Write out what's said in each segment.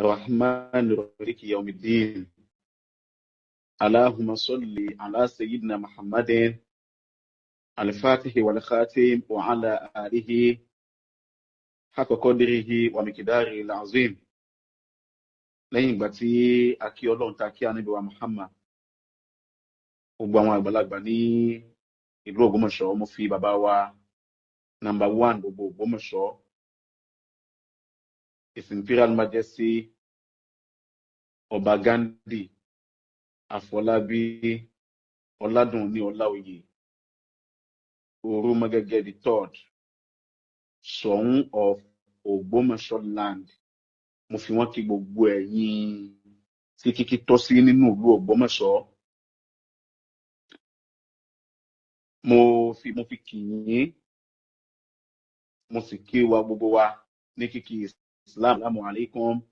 الرحمن الرحيم يوم الدين اللهم صل على سيدنا محمد الفاتح والخاتم وعلى آله حق قدره ومقداره العظيم. lẹ́yìn ìgbà tí a kí Ọlọ́run tá kí Ànábì wa Muhammad, gbogbo àwọn àgbàlagbà ní ìlú Ògbómọ̀ṣọ́, mo fi bàbá wa number 1 gbogbo Ògbómọ̀ṣọ́, His Imperial Majesty Ọba Ghandi Afọlábí Ọládùnní Ọláoyè Orúmọgẹ́gẹ́ the third, Ṣọ̀ún of Ògbómọ̀ṣọ́ land. Mo fi wọ́n kí gbogbo ẹ̀yin tí kíkí tọ́ sí nínú ìlú Ògbómọ̀ṣọ́. Mo fi kí yín, mo sì kí wa gbogbo wa ní kíkí Islam. Assalamu alaikum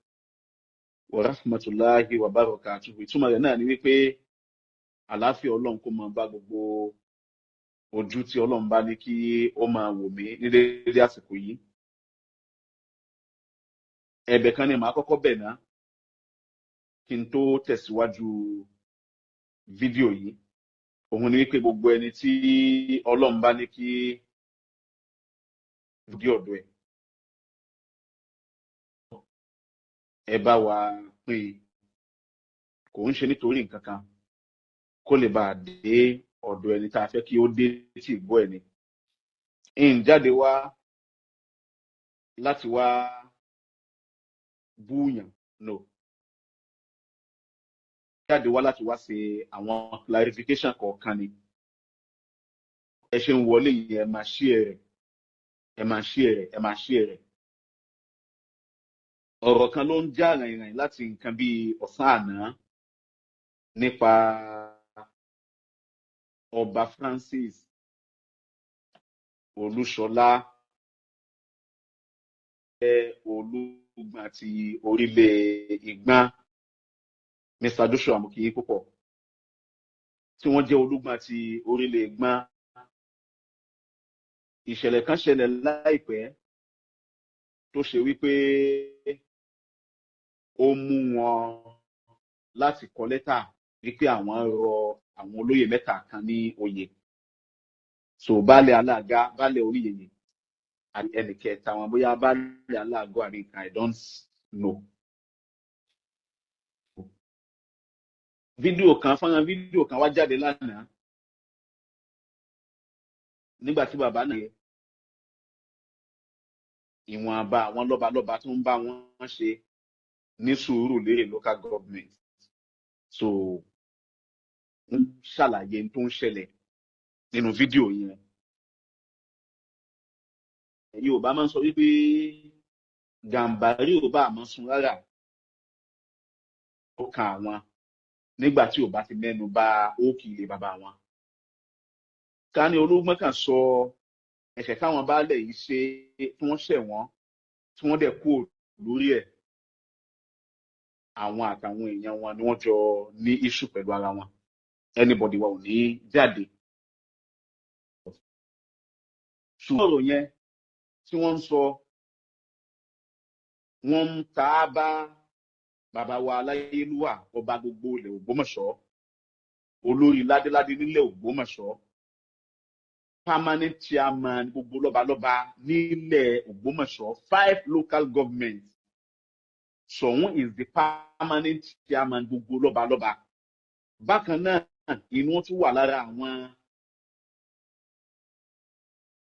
wa rahmatullahi wa barakatuhu. Ìtumọ̀ rẹ̀ náà ni wípé àlàáfíà Ọlọ́run kó máa bá gbogbo ojú tí Ọlọ́run bá ní kí ó máa wò mí ní dédé àsìkò yìí. Ẹ̀bẹ̀ kan ni màá kọ́kọ́ bẹ̀ ná kí n tó tẹ̀síwájú fídíò yìí. Òun ni wípé gbogbo ẹni tí Ọlọ́run bá ní kí fídíò ọ̀dọ̀ ẹ bá wa pín, kò ń ṣe nítorí nǹkan kan, kó lè bá dé ọ̀dọ̀ ẹni tá a fẹ́ kí ó dé tí ìgbọ́ ẹni. Jáde wá láti wá búyàn, no, jáde wá láti wá ṣe àwọn clarification kọ̀ọ̀kan ni. Ẹ ṣe ń wọlé yìí, ẹ máa share rẹ̀, ẹ máa share rẹ̀, ẹ máa share rẹ̀. Ọ̀rọ̀ kan ló ń já rìnrìn láti nǹkan bí ọ̀sán àná nípa Ọba Francis Olúṣọlá Olúgbọ́n ti orílẹ̀ Ìgbọ́n, Mr. Joshua mo kí yín púpọ̀, tí wọ́n jẹ́ Olúgbọ́n ti orílẹ̀ Ìgbọ́n. Ìṣẹ̀lẹ̀ kan ṣẹlẹ̀ láìpẹ́ tó ṣe wípé ó mú wọn láti kọ lẹ́tà wípé àwọn rọ àwọn olóyè mẹ́ta kan ní oyè. So baálẹ̀ alága, baálẹ̀ oríyèyè, ẹnì kẹta wọn bóyá baálẹ̀ aláàgọ́ àbí nǹkan, I don't know. Fọ́nrán fídíò kan wá jáde lánàá nígbà tí bàbá náà ìwọ̀nba àwọn lọ́balọ́ba tó ń bá wọn ṣe ní Sùúrùlérè local government. So ń ṣàlàyé tó ń ṣẹlẹ̀ nínú fídíò yẹn. Yorùbá máa ń sọ wípé Gàmbàrí ò bá àmọ́ sun rárá, ó kan àwọn nígbà tí ò bá ti mẹ́nu bà òkì ilé bàbá wọn. Ká ní Olúgbọ́n kan sọ ẹ̀ṣẹ̀ káwọn baálẹ̀ yìí ṣe tí wọ́n ṣẹ̀ wọ́n, tí wọ́n dẹ̀ kú lórí ẹ̀, àwọn àtàwọn èèyàn wọn ni wọ́n jọ ní issue pẹ̀lú ara wọn. Anybody wa ò ní jáde. Ṣùgbọ́n ọ̀rọ̀ yẹn tí wọ́n ń sọ, wọ́n ń ta bá bàbá wa Aláyélúwà, ọba gbogbo ilẹ̀ Ògbómọ̀ṣọ́, olórí ládéládé nílẹ̀ Ògbómọ̀ṣọ́, permanent chairman gbogbo lọ́balọ́ba nílẹ̀ Ògbómọ̀ṣọ́, 5 local governments. Ṣọ̀ún is the permanent chairman gbogbo lọ́balọ́ba. Bákan náà, inú wọn tún wà lára àwọn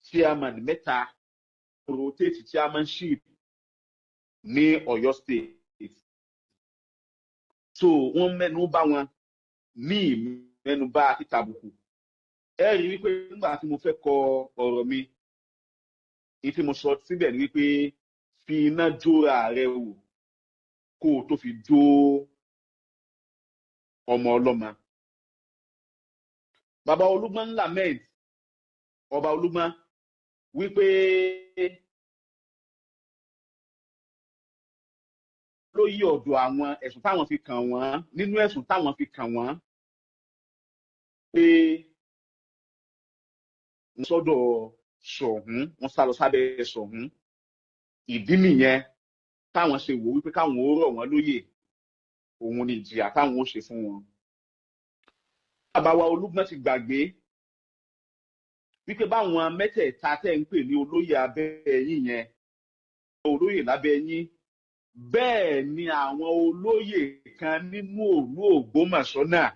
chairman mẹ́ta rotate chairmanship ní Ọ̀yọ́ state. So wọ́n mẹ́nu bà wọn ní ìmẹ́nu bà títàbùkù. Ẹ rí wípé nígbà tí mo fẹ́ kọ ọ̀rọ̀ mi, tí mo sọ síbẹ̀ ni wípé fi iná jóra rẹ wò kó o tó fi jó ọmọ ọlọ́mọ. Bàbá Olúgbọ́n lament ọba Olúgbọ́n wípé ló yí ọ̀dọ̀ àwọn ẹ̀sùn táwọn fi kàn wọ́n, nínú ẹ̀sùn táwọn fi kàn wọ́n pé wọ́n sọ́dọ̀ Ṣọ̀ún, wọ́n sá lọ sábẹ́ Ṣọ̀ún. Ìdí nìyẹn táwọn ṣe wò wípé káwọn ó rọ̀ wọ́n lóyè òun ni ìjìyà táwọn ó ṣe fún wọn. bàbá wa Olúgbọ́n ti gbàgbé wípé báwọn mẹ́tẹ̀ẹ̀ta tẹ́ ń pè ní olóyè abẹ́ yín yẹn olóyè lábẹ́ yín bẹ́ẹ̀ ni àwọn olóyè kan nínú òlú Ògbómọ̀ṣọ́ náà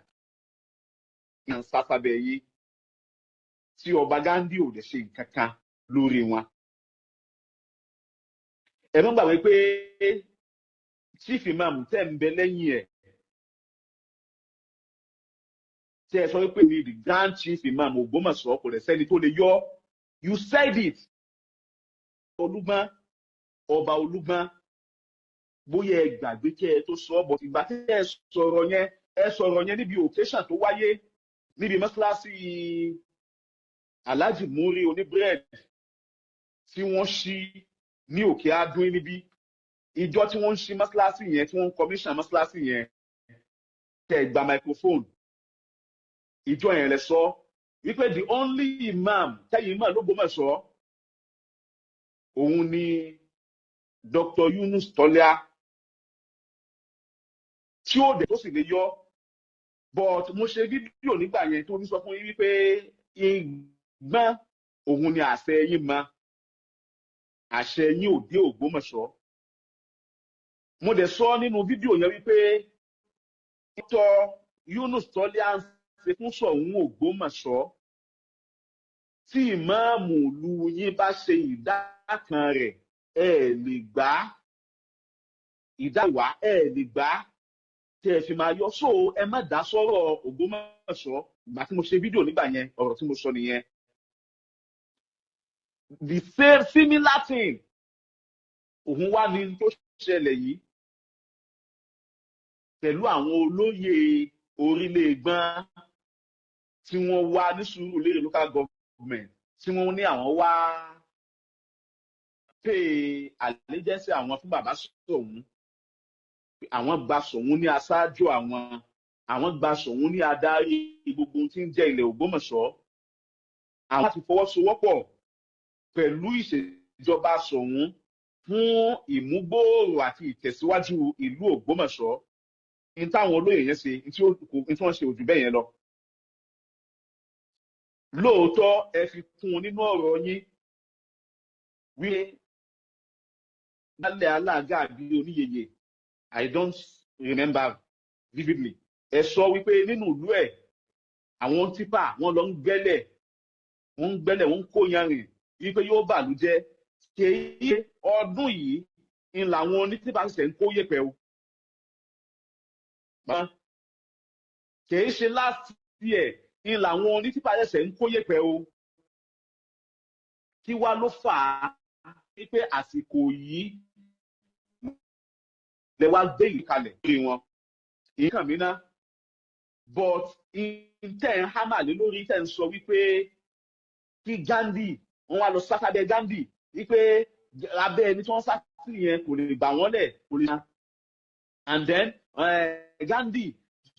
ń sáfábẹ́ yín tí ọba Ghandi ò lè ṣe nǹkan kan lórí wọn. ẹ má gbàgbé pé chief imam tẹ́ ń bẹ lẹ́yìn ẹ̀ tẹ́ ẹ sọ wípé ní the grand chief imam Ògbómọ̀ṣọ́ kò lè sẹ́ni tó lè yọ. You said it. Olúgbọ́n ọba Olúgbọ́n bóyá ẹ gbàgbé kí ẹ tó sọ ọ́ bọ̀ ìgbà tí ẹ sọ̀rọ̀ yẹn níbi occasion tó wáyé níbi mọ́ṣáláṣí Alhaji Muri oníbírẹ̀dì tí wọ́n ṣí ní Òkè Adún níbí ìjọ tí wọ́n ń ṣí mọ́ṣáláṣí yẹn tí wọ́n ń commission mọ́ṣáláṣí yẹn tẹ́ ẹ gba microphone ìjọ yẹn lẹ sọ wípé the only imam tẹ́yìn imam l'Ógbómọ̀ṣọ́ òun ni Dr. Yunus Tọ́lá tí ó dé tó sì lè yọ but mo ṣe fídíò nígbà yẹn tó ní sọ fún yín wípé ìgbọ́n òun ni àṣẹ yín mọ àṣẹ yín ò dé Ògbómọ̀ṣọ́. mo dẹ̀ sọ nínú fídíò yẹn wípé Dr. Yunus Tọ́lá ń ṣe fún Ṣọ̀ún Ògbómọ̀ṣọ́ tí ìmáàmù ìlú yín bá ṣe ìdá kan rẹ̀ ẹ lè gbà ìdáwà ẹ lè gbà tẹ́ ẹ fi máa yọ so ẹ má dá sọ́rọ̀ Ògbómọ̀ṣọ́ ìgbà tí mo ṣe fídíò nígbà yẹn ọ̀rọ̀ tí mo sọ nìyẹn. The same similar thing òun wá ní tó ṣẹlẹ̀ yìí pẹ̀lú àwọn olóyè orílẹ̀ Ẹ̀gbọ́n tí wọ́n wá ní Sùúrùlérè local government tí wọ́n ní àwọn wá pay allegiance àwọn fún bàbá Ṣọ̀ún àwọn gba Ṣọ̀ún ní aṣáájú àwọn gba Ṣọ̀ún ní adarí gbogbo tí ń jẹ́ ilẹ̀ Ògbómọ̀ṣọ́ àwọn ti fọwọ́sowọ́pọ̀ pẹ̀lú ìṣèjọba Ṣọ̀ún fún ìmúgbòòrò àti ìtẹ̀síwájú ìlú Ògbómọ̀ṣọ́ ní táwọn olóyè yẹn ṣe ní tí wọ́n ṣe ojú bẹ́ẹ̀ yẹn lọ. lóòótọ́ ẹ fi kún un nínú ọ̀rọ̀ yín wí lálẹ́ alága àbí oníyeye I don't remember vividly ẹ sọ wípé nínú ìlú ẹ̀ àwọn tipa wọ́n lọ ń gbẹ́lẹ̀ wọ́n ń kó yanrìn wípé yóò bàlújẹ́ kéye ọdún yìí ń làwọn onítìpa ṣẹ̀ṣẹ̀ ń kó yẹ̀pẹ̀ o kìí ṣe last year ń làwọn onítìpa ṣẹ̀ṣẹ̀ ń kó yẹ̀pẹ̀ o kí wá ló fà á wípé àsìkò yìí lẹ wá gbé yìí kalẹ̀ lórí wọn ìkàn mí ná but tẹ́ ń hámà lé lórí tẹ́ ń sọ wípé kí Ghandi wọ́n wá lọ sátábẹ́ Ghandi wípé abẹ́ ẹni tí wọ́n sá sí yẹn kò lè gbà wọ́n lẹ̀ kò lè ná and then Ghandi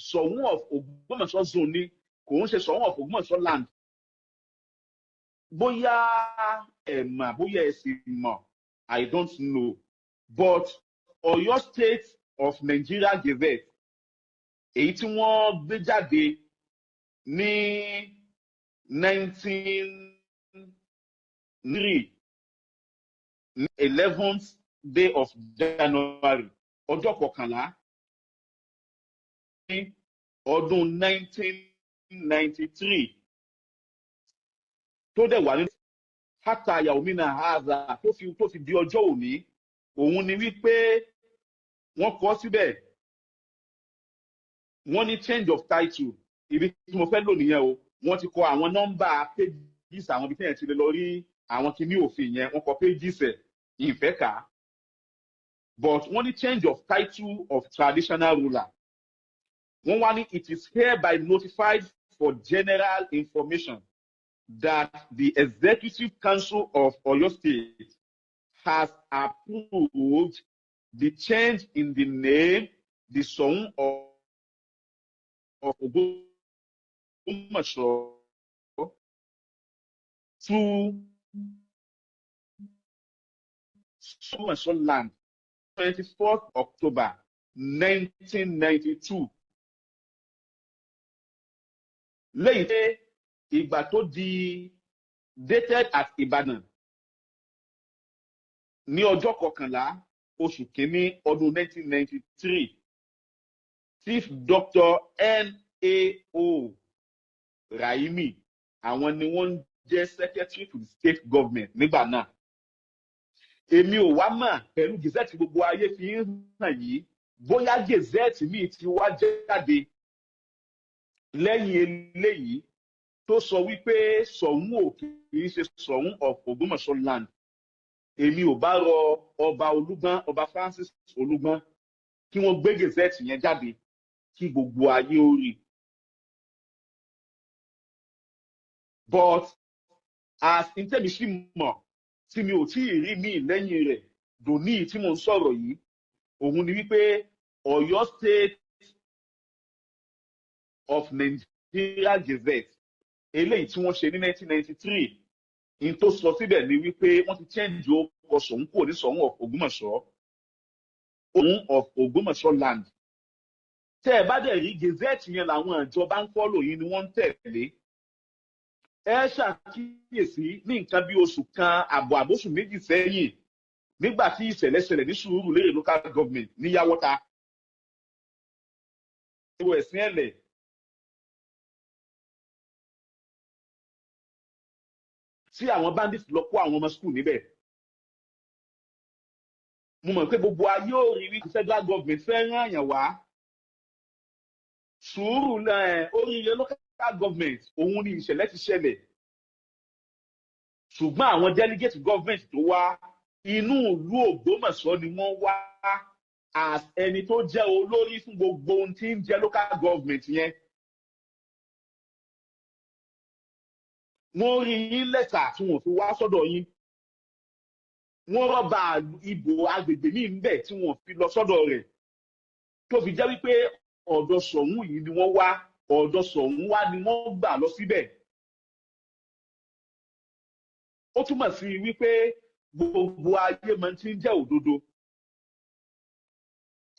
Ṣọ̀ún of Ògbómọ̀ṣọ́ zone ni kò ń ṣe Ṣọ̀ún of Ògbómọ̀ṣọ́ land bóyá ẹ mà bóyá ẹ sì mọ̀ I don't know but Ọ̀yọ́ State of Nigeria Gazette èyí tí wọ́n gbé jáde ní 11th day of January ọjọ́ kọkànlá ní ọdún 1993 tó dẹ̀ wà nínú hátà yaomina haza tó fi di ọjọ́ òní òun ni wípé wọ́n kọ síbẹ̀ wọ́n ní change of title ibi tí mo fẹ́ lò nìyẹn o wọ́n ti kọ àwọn nọ́mbà pages àwọn ibi tí yẹn ti lè lọ rí àwọn kìíní òfin yẹn wọ́n kọ pages ẹ̀ ìfẹ́ kà á but wọ́n ní change of title of traditional ruler wọ́n wá ní it is hereby notified for general information that the Executive Council of Oyo State has approved the change in the name, the Ṣọ̀ún of Ògbómọ̀ṣọ́ to Ògbómọ̀ṣọ́ land 24th October 1992. lẹ́yìn pé ìgbà tó di dated at Ìbàdàn ní ọjọ́ 11 oṣù kìíní ọdún 1993, Chief Dr. N.A.O. Raimi àwọn ni wọ́n jẹ́ secretary to the state government nígbà náà. Èmi ò wá mà pẹ̀lú gazette gbogbo ayé fi ń hàn yìí bóyá gazette míì ti wá jáde lẹ́yìn eléyìí tó sọ wípé Ṣọ̀ún ò kì í ṣe Ṣọ̀ún of Ògbómọ̀ṣọ́ land. Èmi ò bá rọ ọba Olúgbọ́n, ọba Francis Olúgbọ́n, kí wọ́n gbé gazette yẹn jáde kí gbogbo ayé ó rí. But as ntẹ́mi sì mọ̀ tí mi ò tí ì rí míì lẹ́yìn rẹ̀ dòní tí mo ń sọ̀rọ̀ yìí, òun ni wípé Ọ̀yọ́ State of Nigeria Gazette eléyìí tí wọ́n ṣe ní 1993, in tó sọ síbẹ̀ ni wípé wọ́n ti change orúkọ Ṣọ̀ún kúrò ní Ṣọ̀ún of Ògbómọ̀ṣọ́, Ṣọ̀ún of Ògbómọ̀ṣọ́ land. Tẹ́ ẹ bá dẹ̀ rí gazette yẹn làwọn ìjọba ń follow yìí ni wọ́n ń tẹ̀lé. Ẹ ṣàkíyèsí ní nǹkan bí oṣù kan àbọ̀ àbóṣù méjì sẹ́yìn nígbà tí ìṣẹ̀lẹ̀ ṣẹlẹ̀ ní Sùúrùlérè local government ní Yáwọ́ta. Ìwọ ẹ̀sìn ẹ̀lẹ̀ tí àwọn bandits lọ kó àwọn ọmọ school níbẹ̀. Mo mọ̀ pé gbogbo ayé ò rí wípé federal government fẹ́ rán àyàn wá. Oríire local government òun ni ìṣẹ̀lẹ̀ ti ṣẹlẹ̀. Ṣùgbọ́n àwọn delegate government tó wá inú ìlú Ògbómọ̀ṣọ́ ni wọ́n wá as ẹni tó jẹ́ olórí fún gbogbo ohun tí ń jẹ́ local government yẹn. Wọ́n rí yín lẹ́tà tí wọ́n fi wá sọ́dọ̀ yín. Wọ́n rọ́bà ìbò agbègbè ní ìbẹ̀ tí wọ́n fi lọ sọ́dọ̀ rẹ̀. Tó fi jẹ́ wípé ọ̀dọ̀ Ṣọ̀ún yìí ni wọ́n wá, ọ̀dọ̀ Ṣọ̀ún wá ni wọ́n gbà lọ síbẹ̀. Ó túmọ̀ sí wípé gbogbo ayé máa ti ń jẹ́ òdodo.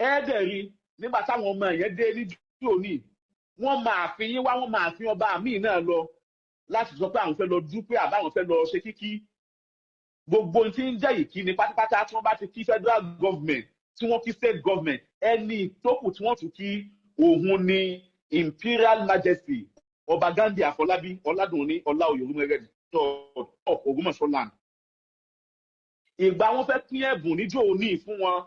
Ẹ́ẹ̀dẹ̀rí nígbà táwọn ọmọ yẹn dé ní òní, wọ́n máa fi yín wá, wọ́n máa fi ọba míì náà lọ láti sọ pé àwọn fẹ́ lọ dúpẹ́ àbáwọn fẹ́ lọ ṣe kíkí. Gbogbo tí ń jẹ́ ìkíni pátápátá tí wọ́n bá ti kí federal government, tí wọ́n kí state government, ẹni ìtókù tí wọ́n tún kí òun ni Imperial Majesty Ọba Ghandi Afọlábí Ọládùnní Ọláoyè Olúmọrẹ́dì of Ògbómọ̀ṣọ́ land. Ìgbà wọn fẹ́ pín ẹ̀bùn níjọ́ òní fún wọn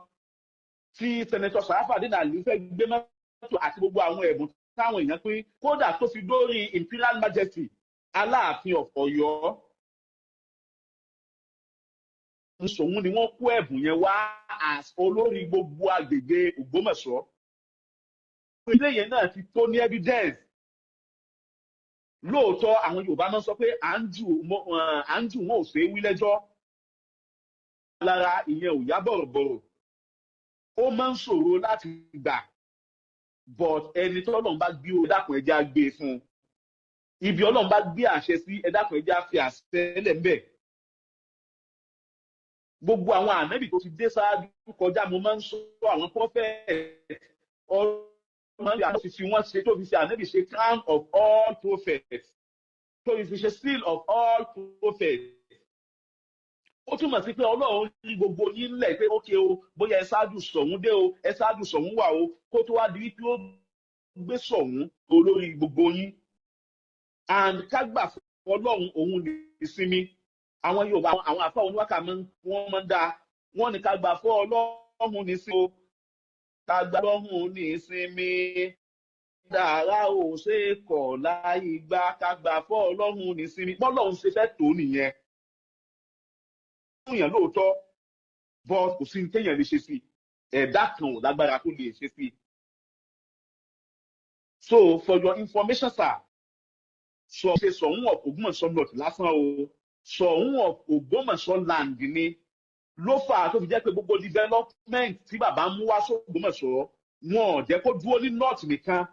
tí Senator Sàráfàdín Àlí fẹ́ gbé mọ́tò àti gbogbo àwọn ẹ̀bùn táwọn èèyàn pín, kódà tó fi dórí Imperial Majesty Aláàfin of Ọ̀yọ́. Ṣọ̀ún ni wọ́n kó ẹ̀bùn yẹn wá as olórí gbogbo agbègbè Ògbómọ̀ṣọ́. Ilé yẹn náà ti tó ní evidence. Lóòótọ́ àwọn Yorùbá máa ń sọ pé à ń jù wọn ò ṣe é wí lẹ́jọ́. Lára ìyẹn ò yá bọ̀rọ̀bọ̀rọ̀. Ó máa ń ṣòro láti gbà. But ẹni tí Ọlọ́run bá gbé o dákun ẹja gbé fún un. Ibi Ọlọ́run bá gbé àṣẹ sí ẹ dákun ẹja fi àṣẹ lẹ́ńbẹ̀. Gbogbo àwọn ànábì tó ti dé sáájú kọjá mo máa ń sọ àwọn prophet ọlọ́run àti fi wọ́n ṣe tó fi ṣe ànábì ṣe crown of all prophets, tó fi ṣe seal of all prophets. Ó túmọ̀ sí pé Ọlọ́run rí gbogbo yín lẹ̀ pé ókè o bóyá ẹ ṣáájú Ṣọ̀ún dé o, ẹ ṣáájú Ṣọ̀ún wà o, kó tó wá di wípé ó gbé Ṣọ̀ún olórí gbogbo yín. And ká gbà fún Ọlọ́run òun ní ìsinmi. Àwọn Yorùbá àwọn àfáà oníwákà wọ́n máa ń dá wọ́n ní ká gbà fún Ọlọ́run ní ìsinmi o, ká gbà Ọlọ́run ní ìsinmi, dára ò ṣe kọ̀ láì gbà, ká gbà fún Ọlọ́run ní ìsinmi. Bọ́lọ́run ṣe fẹ́ tó nìyẹn. Fún yẹn lóòótọ́ but kò sí ní téèyàn lè ṣe sí, ẹ̀dá kan ò lágbára tó lè ṣe sí. So for your information sir, ṣe Ṣọ̀ún of Ògbómọ̀ṣọ́ north lásán o, Ṣọ̀ún of Ògbómọ̀ṣọ́ land ni ló fà á tó fi jẹ́ pé gbogbo development tí bàbá mú wá s'Ògbómọ̀ṣọ́ wọn ò jẹ́ kó dúró ní north nìkan.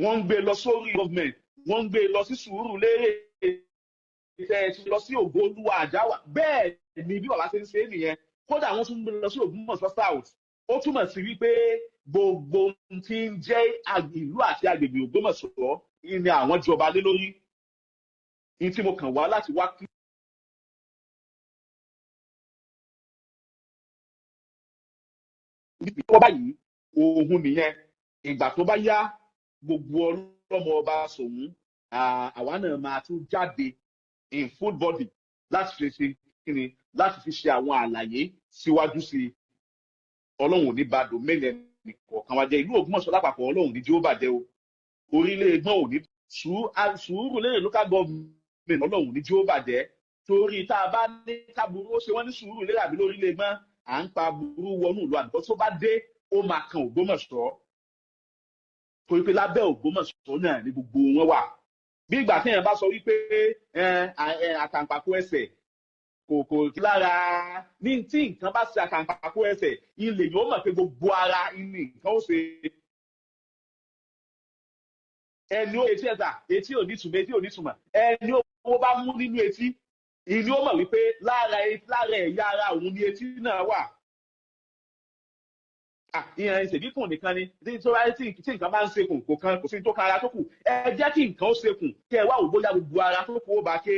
Wọ́n ń gbé lọ sórí government, wọ́n ń gbé lọ sí Sùúrùlérè, lọ sí Ògo-Olúwa Àjáwà. Bẹ́ẹ̀ ni bí bàbá ṣe ń ṣe é nìyẹn. kódà wọ́n tún lọ sí Ògbómọ̀ṣọ́ South ó túmọ̀ sí wípé gbogbo ohun tí ń jẹ́ ìlú àti agbègbè Ògbómọ̀ṣọ́ ni àwọn jọba lé lórí ní tí mo kàn wá láti wá kí. tó báyìí òun nìyẹn ìgbà tó bá yá gbogbo ọlọ́mọ ọba Ṣòun àwa náà máa tún jáde in full body láti fi ṣe kíni láti fi ṣe àwọn àlàyé síwájú sí i. Ọlọ́run ò ní ba domain ẹnì kọ̀ọ̀kan wa jẹ́ ìlú Ògbómọ̀ṣọ́ lápapọ̀ Ọlọ́run ní jí ó bàjẹ́ o orílẹ̀ ègbọ́n ò ní sùúrù lérè local government Ọlọ́run ní jí ó bàjẹ́ torí tá a bá ní káburú ó ṣe wọ́n ní sùúrù lérè àbí lórílẹ̀ ègbọ́n à ń pa burú wọnú ìlú àdúgbò tó bá dé ó máa kan Ògbómọ̀ṣọ́ torí pé lábẹ́ Ògbómọ̀ṣọ́ náà ni gbogbo wọn wà bí ìgbà tí èèyàn bá sọ wípé àtàǹpàkò ẹsẹ̀ kò lára ní tí nǹkan bá ṣe àtàǹpàkò ẹsẹ̀ ilé yóò mọ̀ pé gbogbo ara ní nǹkan ó ṣe ẹni ó etí ẹ̀ta etí ò ní túmọ̀ etí ò ní túmọ̀ ẹni ó bá mú nínú etí ìní ó mọ̀ wípé lára ẹ̀yà ara òun ni etí náà wà. Ìyẹn ìṣègíkùn nìkan ni tí nǹkan bá ń sekùn kò sí tó kan ara tó kù ẹ jẹ́ kí nǹkan ó sekùn kí ẹ wá wò bóyá gbogbo ara tó kù ó bá ké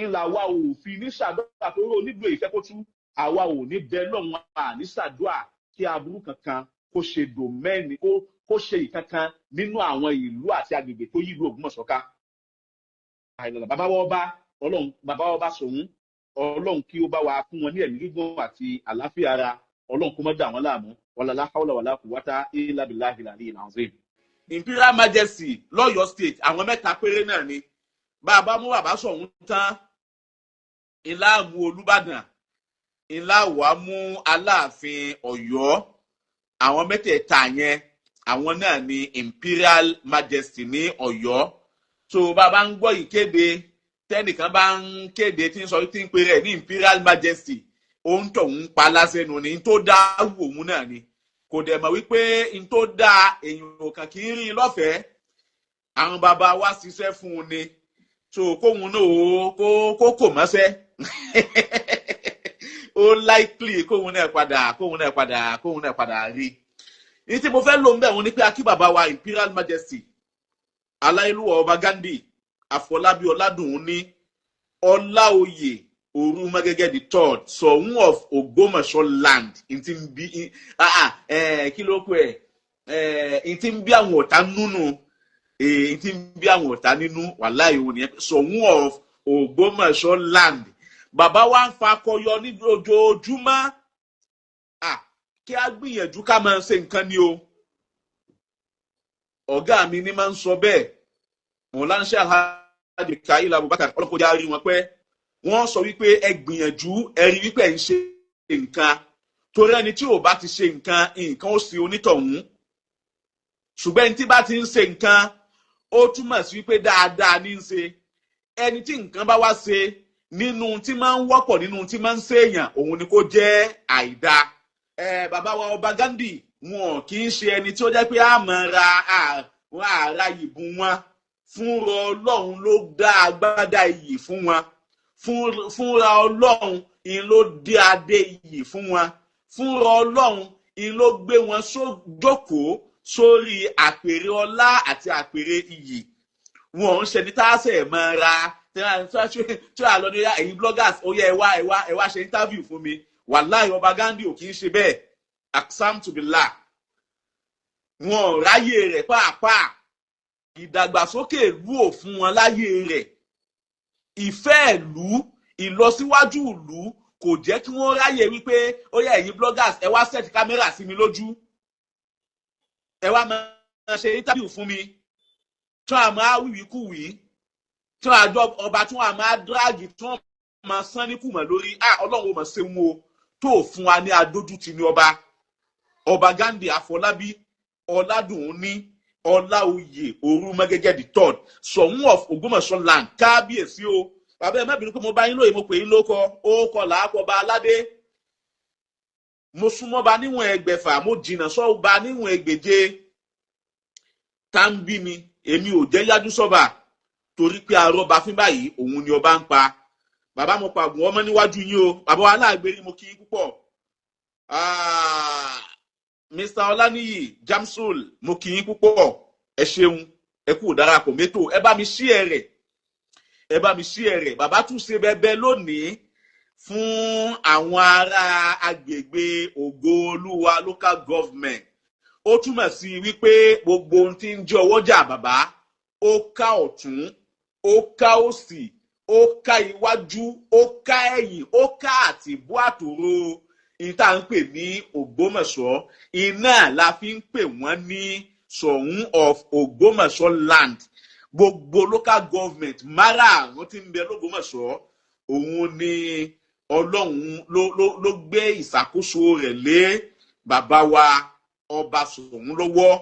ńlá wa ò fi ní ṣàdúrà tó rò nílò ìfẹ́ kó tú àwa ò ní bẹ lọ́wọ́n à ní ṣàdúrà kí aburú kankan kó ṣe dòmẹ́ẹ̀nì kó ṣe ìkankan nínú àwọn ìlú àti agbègbè tó yí ìlú Ògbómọ̀ṣọ́ ká. Bàbá ọba Ṣòun Ọlọ́run kí ó bá wa fún wọn ní ẹ̀mí gígùn àti àlàáfíà ara Ọlọ́run kó má dà wọ́n láàmú wàlálà hawla wàlá quwwata illa billahi al-aliyyil azim. Imperial Majesty lọ́yọ̀ state àwọn mẹ́ta péré náà ni bàbá mú bàbá Ṣòun tán ńlá mú Olúbàdàn ńlá wàá mú Aláàfin Ọ̀yọ́ àwọn mẹ́tẹ̀ẹ̀ta yẹn àwọn náà ni Imperial Majesty ní Ọ̀yọ́ tó bàbá ń gbọ́ ìkéde tẹ́nìkan bá ń kéde tí ń sọ tí ń pè rẹ̀ ní Imperial Majesty òun tó ń pa lásẹ̀nu ni tó dá wò òun náà ni kò dẹ̀ mọ̀ wípé n tó dá èèyàn kan kì í rí lọ́fẹ̀ẹ́ àwọn bàbá wa ṣiṣẹ́ fún un ni tó kóhun náà kó mọ́sẹ́ ó likely kóhun náà padà rí ní tí mo fẹ́ lò ń bẹ̀ wọ́n ní pé akí bàbá wa Imperial Majesty Aláyélúwà Ọba Ghandi Àfọlábí Ọládùnní Ọláoyè Orúmọgẹ́gẹ́ the third Ṣòun of Ògbómọ̀ṣọ́ land ntí ń bí kí ló kú ntí ń bí àwọn ọ̀tá nínú ntí ń bí àwọn ọ̀tá nínú wàláhì òun nìyẹn Ṣòun of Ògbómọ̀ṣọ́ land bàbá wa ń fakọyọ ní ojoojúmọ́ kí a gbìyànjú ká máa ṣe nǹkan ni o ọ̀gá mi ní máa ń sọ bẹ́ẹ̀ wọn láńṣẹ́ Alhaji Kaila Abubakar ọlọ́kọjá rí wọn pẹ́ wọ́n sọ wípé ẹ gbìyànjú ẹ rí wípé ẹ ń ṣe nǹkan torí ẹni tí ò bá ti ṣe nǹkan ó sì onítọ̀hún ṣùgbọ́n ẹni tí bá ti ń ṣe nǹkan ó túmọ̀ sí wípé dáadáa ní ń ṣe ẹni tí nǹkan bá wá ṣe nínú tí máa ń wọ́pọ̀ nínú tí máa ń ṣèèyàn òun ni kó jẹ́ àìdá bàbá wa Ọba Ghandi wọn kì í ṣe ẹni tí ó jẹ́ pé àrà ìbùn wọn fúnra Ọlọ́run ló dá agbádá iyì fún wọn fúnra Ọlọ́run in ló dé adé iyì fún wọn fúnra Ọlọ́run in ló gbé wọn jókòó sórí àpèrè ọlá àti àpèrè iyì wọn ń ṣe ní táṣẹ̀ mọ́ ra tí a lọ ní ẹ̀yin bloggers ó yẹ ẹ wá ṣe interview fún mi wàláhì Ọba Ghandi ò kì í ṣe bẹ́ẹ̀ aksam to billah wọn ráyè rẹ̀ pàápàá ìdàgbàsókè ìlú ò fún wọn láyè rẹ̀ ìfẹ́ ìlú ìlọsíwájú ìlú kò jẹ́ kí wọ́n ráyè wípé ó yẹ ẹ̀yin bloggers ẹ wá set kámẹ́rà sí mi lójú ẹ wá máa ṣe interview fún mi tí wọ́n á máa wíwíkúwí tí wọ́n àjọ ọba tí wọ́n á máa dráàgì tí wọ́n máa sán ní kùmọ̀ lórí Ọlọ́run ò mọ̀ ṣe wọn o tó fún wa ní adójútì ní Ọba Ghandi Àfọlábí Ọládùnní Ọláoyè Orúmọgẹ́gẹ́ the third Ṣòun of Ògbómọ̀ṣọ́ land kábíyèsí o bàbá ẹ má bínú pé mo bá yín lóye mo pè yín lóko ó kọ làákọba aládé mo súnmọ́ ba níwọ̀n ẹgbẹ̀fà mo jìnnà sọ́ ba níwọ̀n ẹgbẹ̀je tá ń bí mi èmi ò jẹ́ yájú sọ́ba torí pé arọ́ba fín báyìí òun ni ọba ń pa bàbá mo pàgùn ọmọ níwájú yín o bàbá wa aláàgbérí mo kí yín púpọ̀ Mr. Ọláníyì Jamsul mo kí yín púpọ̀ ẹ ṣeun ẹ kú darapọ̀ mẹ́tò ẹ bá mi share rẹ̀ bàbá tún ṣe bẹbẹ lónìí fún àwọn ará agbègbè Ògo-Olúwa local government ó túmọ̀ sí wípé gbogbo ohun tí ń jẹ́ ọwọ́jà bàbá ó ká ọ̀tún ó ká òsì ó ká iwájú ó ká ẹ̀yìn ó ká àtìbú àtòrò ìta ń pè ní Ògbómọ̀ṣọ́ iná la fi ń pè wọ́n ní Ṣọ̀ún of Ògbómọ̀ṣọ́ land gbogbo local government márààrún tí ń bẹ l'Ógbómọ̀ṣọ́ òun ni Ọlọ́run ló gbé ìṣàkóso rẹ̀ lé bàbá wa ọba Ṣọ̀ún lọ́wọ́.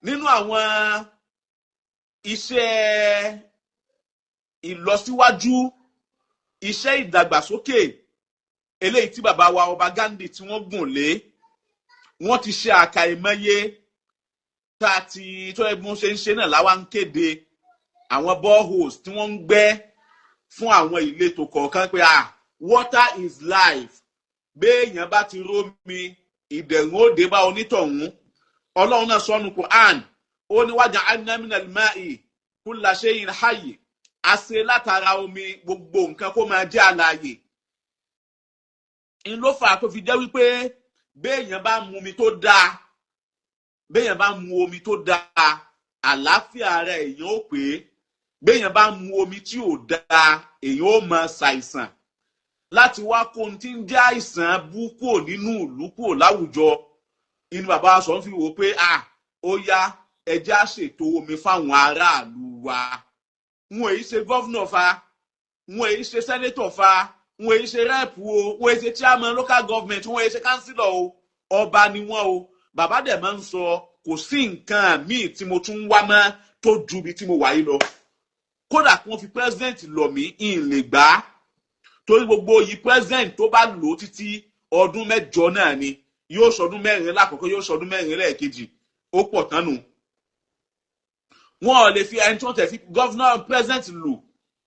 Nínú àwọn iṣẹ́ ìlọsíwájú iṣẹ́ ìdàgbàsókè eléyìí tí bàbá wa ọba Ghandi tí wọ́n gùn lé wọ́n ti ṣe àkàìmọye tá a ti tó ẹgbọ́n ṣe ń ṣe náà láwa ń kéde àwọn boreholes tí wọ́n ń gbẹ́ fún àwọn ìletò kọ̀ọ̀kan pé water is life béèyàn bá ti rómi ìdẹ̀rùn ó dé bá onítọ̀hún Ọlọ́run náà sọ́nu Quran ó ní waja'alna minal ma'i kulla shay'in hayy a ṣe látara omi gbogbo nǹkan kó máa jẹ́ alààyè ń ló fà tó fi jẹ́ wípé béèyàn bá mu omi tó dáa béèyàn bá mu omi tó dáa àlàáfíà rẹ̀ èèyàn ó pé béèyàn bá mu omi tí ò dáa èèyàn ó máa ṣàìsàn láti wá kó ohun tí ń jẹ́ àìsàn bú kúrò nínú ìlú kúrò láwùjọ inú bàbá wa sọ ń fi wò pé ó yá ẹjẹ́ á ṣètò omi fáwọn aráàlú wa wọn èyí ṣe gọ́vnọ̀ fa wọn èyí ṣe sẹ́nétọ̀ fa wọn èyí ṣe rẹ́ẹ̀pù o wọn èyí ṣe chairman local government wọn èyí ṣe councillor o ọba ni wọn o bàbá dẹ̀ máa ń sọ kò sí nǹkan míì tí mo tún wá mọ́ tó ju ibi tí mo wà yìí lọ kódà kí wọ́n fi president lọ̀ mí ń lè gbà á torí gbogbo yìí president tó bá lò ó títí ọdún 8 náà ni yóò ṣọdún 4 lákọ̀ọ́kọ́ yóò ṣọdún 4 lẹ́ẹ̀kejì ó pọ̀ tánu wọn ò lè fi ẹni tí wọ́n tẹ̀ fi governor president lò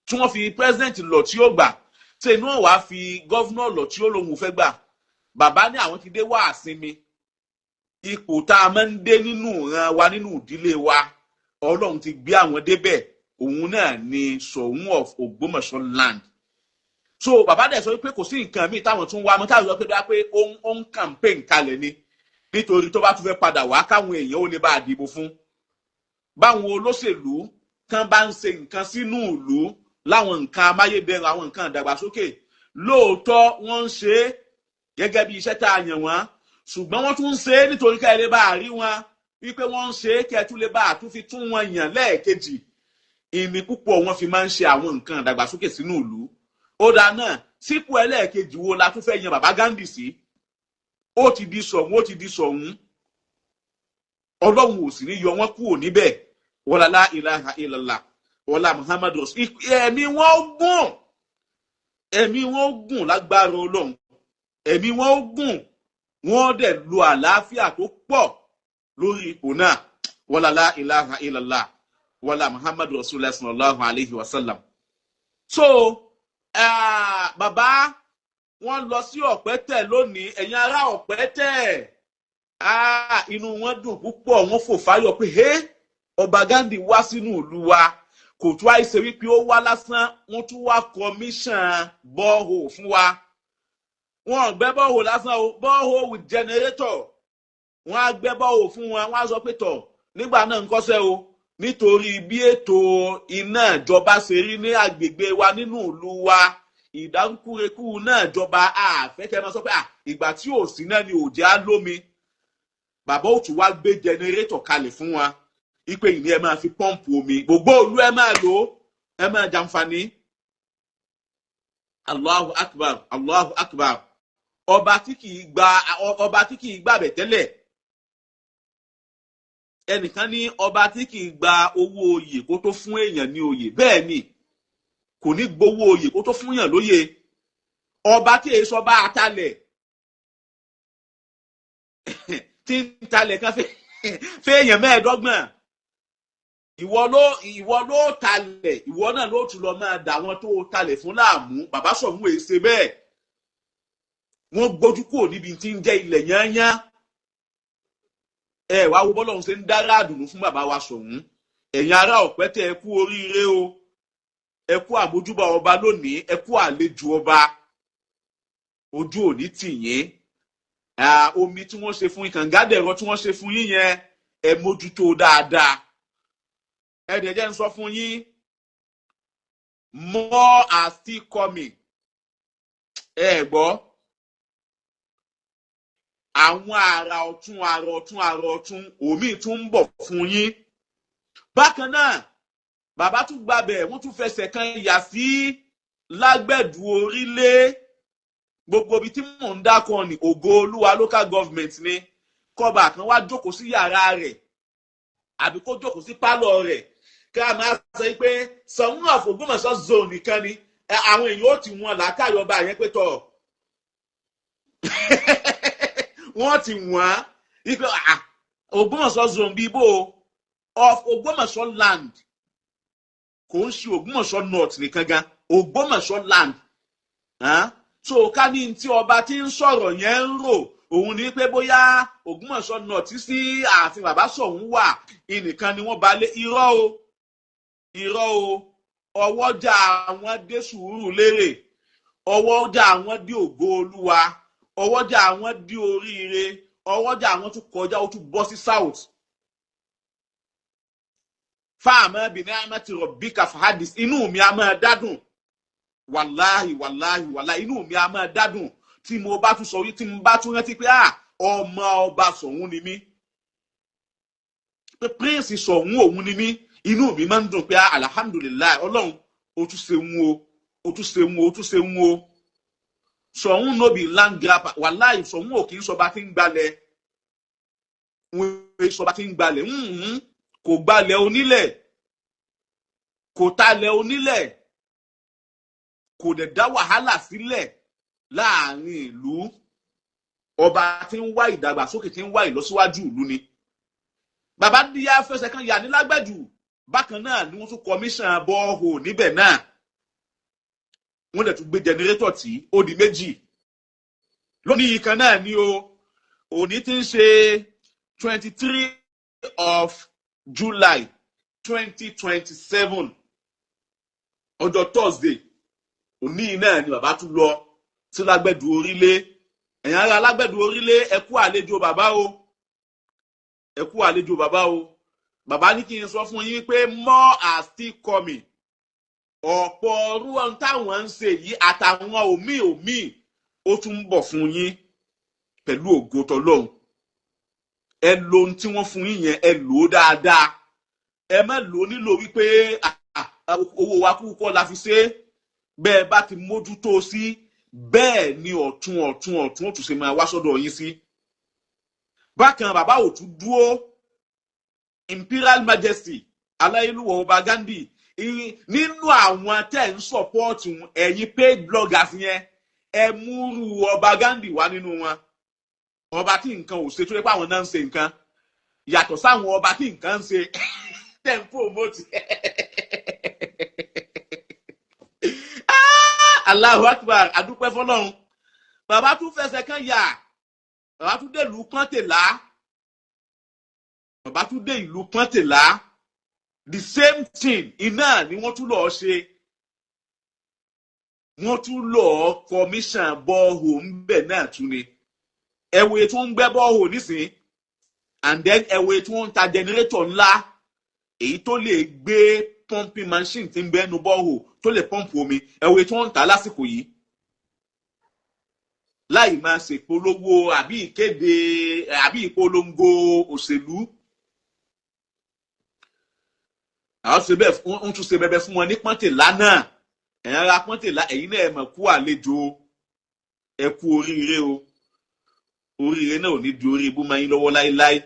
tí wọ́n fi president lọ tí ó gbà tí inú wa fi governor lọ tí ó lòun fẹ́ gbà bàbá ní àwọn ti dé wá àsinmi ipò tá a máa ń dé nínú ìran wa nínú ìdílé wa Ọlọ́run ti gbé àwọn débẹ̀ òun náà ni Ṣọ̀ún of Ògbómọ̀ṣọ́ land so bàbá dẹ̀ sọ pé kò sí nǹkan míì táwọn tún wá mọ́ táwọn sọ pé ó ń campaign kalẹ̀ ni nítorí tó bá tún fẹ́ padà wá káwọn èèyàn ó lè bá a dìbò fún báwọn olóṣèlú kan bá ń ṣe nǹkan sínú ìlú láwọn nǹkan amáyédẹrùn àwọn nǹkan ìdàgbàsókè lóòótọ́ wọ́n ń ṣe é gẹ́gẹ́ bí iṣẹ́ tá a yàn wọ́n ṣùgbọ́n wọ́n tún ń ṣe é nítorí ká ẹ lè bá a rí wọn wípé wọ́n ń ṣe é kí ẹ tún lè bá a tún fi tún wọn yàn lẹ́ẹ̀kejì ìní púpọ̀ wọn fi máa ń ṣe àwọn nǹkan ìdàgbàsókè sínú ìlú ó dáa náà sípò ẹlẹ́ẹ̀kejì wo la tún fẹ́ yan bàbá Ghandi sí ó ti di Ṣọ̀ún Ọlọ́run ò sì ní yọ wọ́n kúrò níbẹ̀ wala la ilaha illallah wala Muhammadu ẹ̀mí wọn gùn lágbára Ọlọ́run ẹ̀mí wọn gùn wọ́n dẹ̀ lo àlàáfíà tó pọ̀ lórí ipò náà wala la ilaha illallah wala Muhammadu rasulullah sallallahu alayhi wa sallam so bàbá wọ́n lọ sí Ọ̀pẹ́tẹ̀ lónìí ẹ̀yin ará Ọ̀pẹ́tẹ̀ inú wọn dùn púpọ̀ wọ́n fò fáyọ̀ pé ọba Ghandi wá sínú ìlú wa kò tún àìsè wípé ó wá lásán wọ́n tún wá commission borehole fún wa wọ́n gbẹ́ borehole lásán o borehole with generator wọ́n á gbẹ́ borehole fún wọn wọ́n á sọ pé tọ̀ nígbà náà ń kọ́ṣẹ́ o nítorí bí ètò iná ìjọba ṣe rí ní agbègbè wa nínú ìlú wa ìdákúrekú náà ìjọba àfẹ́kẹ́ máa sọ pé ìgbà tí ò sí náà ni òjò á lómi bàbá òtún wá gbé generator kalẹ̀ fún wa ipe ìní ẹ máa fi pọ́ǹpù omi gbogbo olú ẹ máa lò ẹ máa jàǹfààní Allahu akbar Allahu akbar ọba tí kì í gbà bẹ̀ tẹ́lẹ̀ ẹnìkan ní ọba tí kì í gba owó oyè kó tó fún èèyàn ní oyè bẹ́ẹ̀ ni kò ní gbowó oyè kó tó fún èèyàn lóyè ọba tí èso bá atalẹ̀ tí ń talẹ̀ kan fẹ́ èèyàn 15 ìwọ ló talẹ̀, ìwọ náà ló tún lọ máa dà wọn tó talẹ̀ fún láàmú. Bàbá Ṣọ̀ún èé ṣe bẹ́ẹ̀. Wọ́n gbójú kúrò níbi tí ń jẹ́ ilẹ̀ yányán. Wá wo bọ́lọ́run ṣe ń dára àdùnnú fún bàbá wa Ṣọ̀ún. Ẹ̀yin ará Ọ̀pẹ́tẹ̀ ẹ kú oríire o. Ẹ kú àmójúbà ọba lónìí, ẹ kú àlejò ọba. Ojú òní tì yín. Omi tí wọ́n ṣe fún yín, kàngádẹ̀rọ tí wọ́n ṣe fún yín yẹn, ẹ mójútó dáadáa. Ẹ̀dẹ̀ jẹ́ ń sọ fún yín, more are still coming. Gbọ́. Àwọn àrà ọ̀tún omi tún ń bọ̀ fún yín. Bákan náà, bàbá tún gbàbẹ̀, wọ́n tún fẹsẹ̀ kan yà sí Lágbẹ̀dù Orílé. Gbogbo ibi tí mò ń dákọ̀ ní Ògo Olúwa local government ni. Kọ́ba kan wá jókòó sí yàrá rẹ̀ àbí kó jókòó sí pálọ̀ rẹ̀. Ká máa sọ pé Ṣọ̀ún of Ògbómọ̀ṣọ́ zone nìkan ni àwọn èèyàn ó ti wọn làákàyọ̀ ọba yẹn pé tọ̀. Wọ́n ti wọ́n ipe Ògbómọ̀ṣọ́ zone bíi bó of Ògbómọ̀ṣọ́ land kò ń ṣe Ògbómọ̀ṣọ́ north nìkan gan Ògbómọ̀ṣọ́ land. So ká ní tí ọba tí ń sọ̀rọ̀ yẹn ń rò òun ní pé bóyá Ògbómọ̀ṣọ́ north sí ààfin bàbá Ṣọ̀ún wà ìnìkan ni wọ́n bá lé. Irọ́ o ọwọ́jà àwọn dé Sùúrùlérè, ọwọ́jà àwọn dé Ògo Olúwa, ọwọ́jà àwọn dé Oríire, ọwọ́jà àwọn tún kọjá ó tún bọ́ sí south. Fáàmù bìnrin àmàtì rọ̀bíkà fàhádìs, inú mi a máa dádùn. Wàláhì inú mi a máa dádùn tí mo bá tún sọ yìí, tí mo bá tún rántí pé ọmọ ọba Ṣọ̀ún ni mí, pé prince Ṣọ̀ún òun ni mí, inú mi máa ń dùn pé alhamdulilayi Ọlọ́run ó tún ṣe ń wo. Ṣọ̀ún no be land grabber. Wàláhì Ṣọ̀ún ò kì í sọba tí ń gbalẹ̀. Wọ́n sọba tí ń gbalẹ̀. Kò gbalẹ̀ onílẹ̀, kò talẹ̀ onílẹ̀, kò dẹ̀ dá wàhálà sílẹ̀ láàrin ìlú. Ọba tí ń wá ìdàgbàsókè, tí ń wá ìlọsíwájú ìlú ni. Bàbá díyà fẹsẹ̀ kan yà ní Lágbẹ̀dù. Bákan náà ni wọ́n tún kọmíṣàn bọ́ọ̀hù níbẹ̀ náà. Wọ́n dẹ̀ tún gbé jẹnẹrétọ̀ tí ó di 2. Lónìí kan náà ni òní tí ń ṣe 23 of July 2027 ọjọ́ Thursday. Òní náà ni bàbá tún lọ sí Lágbẹ̀dù Orílé. Ẹ̀yin ará Lágbẹ̀dù Orílé ẹ kú àlejò bàbá o. Ẹ kú àlejò bàbá o. Bàbá ní kí n sọ fún yín pé more are still coming. Ọ̀pọ̀ ọrú ohun táwọn ń ṣe yìí àtàwọn òmíì ó tún ń bọ̀ fún yín pẹ̀lú ògo tọlọ́run. Ẹ lo ohun tí wọ́n fún yín yẹn, ẹ lò ó dáadáa. Ẹ má lò ó nílò wípé owó wa kúkú kọ́ la fi ṣe. Bẹ́ẹ̀ bá ti mójútó sí, bẹ́ẹ̀ ni ọ̀tún ó tún ṣe máa wá sọ́dọ̀ yín sí. Bákan bàbá ò tún dúró. Imperial Majesty Aláyélúwà Ọba Ghandi nínú àwọn tẹ́ ń sọpọ́ọ̀tù ẹ̀yin paid bloggers yẹn, ẹ múrú Ọba Ghandi wá nínú wọn. Ọba tí nǹkan ò ṣe tó lé pé àwọn náà ń ṣe nǹkan yàtọ̀ sáwọn ọba tí nǹkan ń ṣe tẹ́ ń promote. Allahu Akbar, adúpẹ́ fọ́lọ́run. Bàbá tún fẹsẹ̀ kan yà, bàbá tún dé ìlú Pọ́ntèlá. Bàbá tún dé ìlú Pọ́ntèlá. The same thing iná ni wọ́n tún lọ́ọ́ ṣe. Wọ́n tún lọ́ọ́ commission bọ́ọ̀hù ńbẹ̀ náà tún ni. Ẹ̀wẹ̀ tí wọ́n ń gbẹ́ bọ́ọ̀hù nísìn, and then ẹ̀wẹ̀ tí wọ́n ń ta generator ńlá èyí tó lè gbé pumping machine tí ń bẹ́nu bọ́ọ̀hù tó lè pump omi, ẹ̀wẹ̀ tí wọ́n ń ta lásìkò yìí. Láì máa ṣèpolówó àbí ìkéde àbí ìpolongo òṣèlú. Àwọn ṣe bẹ́ẹ̀ ń tún ṣe bẹ́ẹ̀ fún wọn ní Pọ́ntèlá náà. Ẹ̀yin ará Pọ́ntèlá, ẹ̀yin náà ẹ mọ̀ kú àlejò, ẹ kú oríire o. Oríire náà ò ní di orí ibú máa yín lọ́wọ́ láéláé.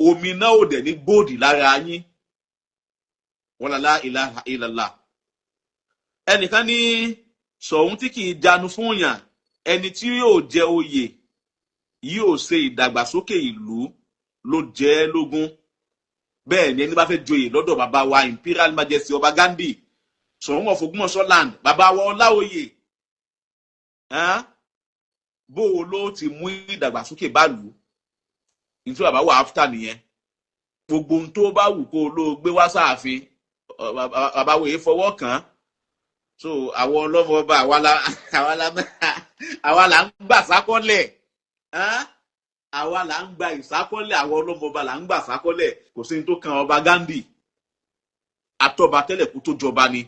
Omi náà ò dẹ̀ ní gbòdì lára yín. Wala la ilaha illallah. Ẹnìkan ní Ṣọ̀ún tí kì í janu fún yàn, ẹni tí yóò jẹ oyè yóò ṣe ìdàgbàsókè ìlú ló jẹ́ lógún. bẹ́ẹ̀ ni ẹni bá fẹ́ joyè lọ́dọ̀ bàbá wa Imperial Majesty Ọba Gandhi Ṣọ̀ún of Ògbómọ̀ṣọ́ land bàbá wa Ọláoyè bó o ló ti mú ìdàgbàsókè bá lù ú nítorí bàbá wà áfítà nìyẹn gbogbo ohun tó bá wù kó o ló gbé wá sáàfin bàbá wòye fọwọ́ kàn án so àwọn ọlọ́mọ ọba àwa là ń gbà sákọ́lẹ̀ àwa là ń gba ìsákọ́lẹ̀ àwọn ọlọ́mọ ọba là ń gbà sákọ́lẹ̀ kò sí ní tó kan Ọba Gandhi àtọba tẹ́lẹ̀ kú tó jọba ni.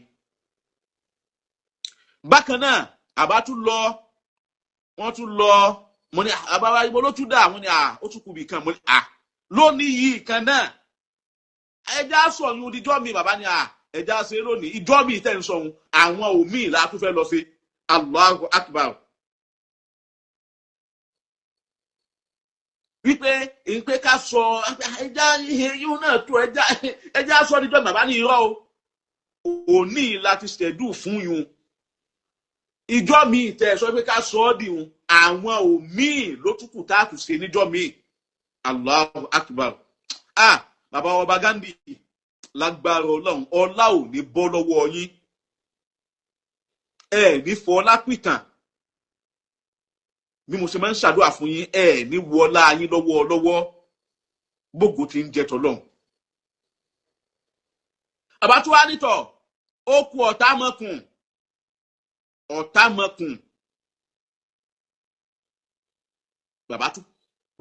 bákan náà àbá tún lọ wọ́n tún lọ mo ní àbáwá ibo ló tún dà wọ́n ní ó tún kù bì kan mo ní lónìí yìí kan náà ẹja sọyún díjọ́ mi bàbá ní ẹja ṣe lónìí ìjọ́ mi tẹ́ ń sọhun àwọn òmíì la tún fẹ́ lọ sí Allahu Akbar. wípé ìpè ká sọ ẹja yíyún náà tó ẹja sọ díjọ́ mi bàbá ní irọ́ o òní láti ṣẹ̀dú fún yun ìjọ́ mi tẹ́ sọ pé ká sọ ọ́ dìhun àwọn òmíì ló tún kù tá a tún ṣe níjọ́ mi Allahu Akbar. Bàbá Ọba Gandhi lágbára Ọlọ́run ọlá ò ní bọ́ lọ́wọ́ yín ní fọlá pìtàn bí mo ṣe máa ń ṣàdúrà fún yín ní wọlá yín lọ́wọ́ gbogbo tí ń jẹ tọ́lọ́run. àbátúwá nítọ̀ ó kù ọ̀tá mọ́kùn bàbá tún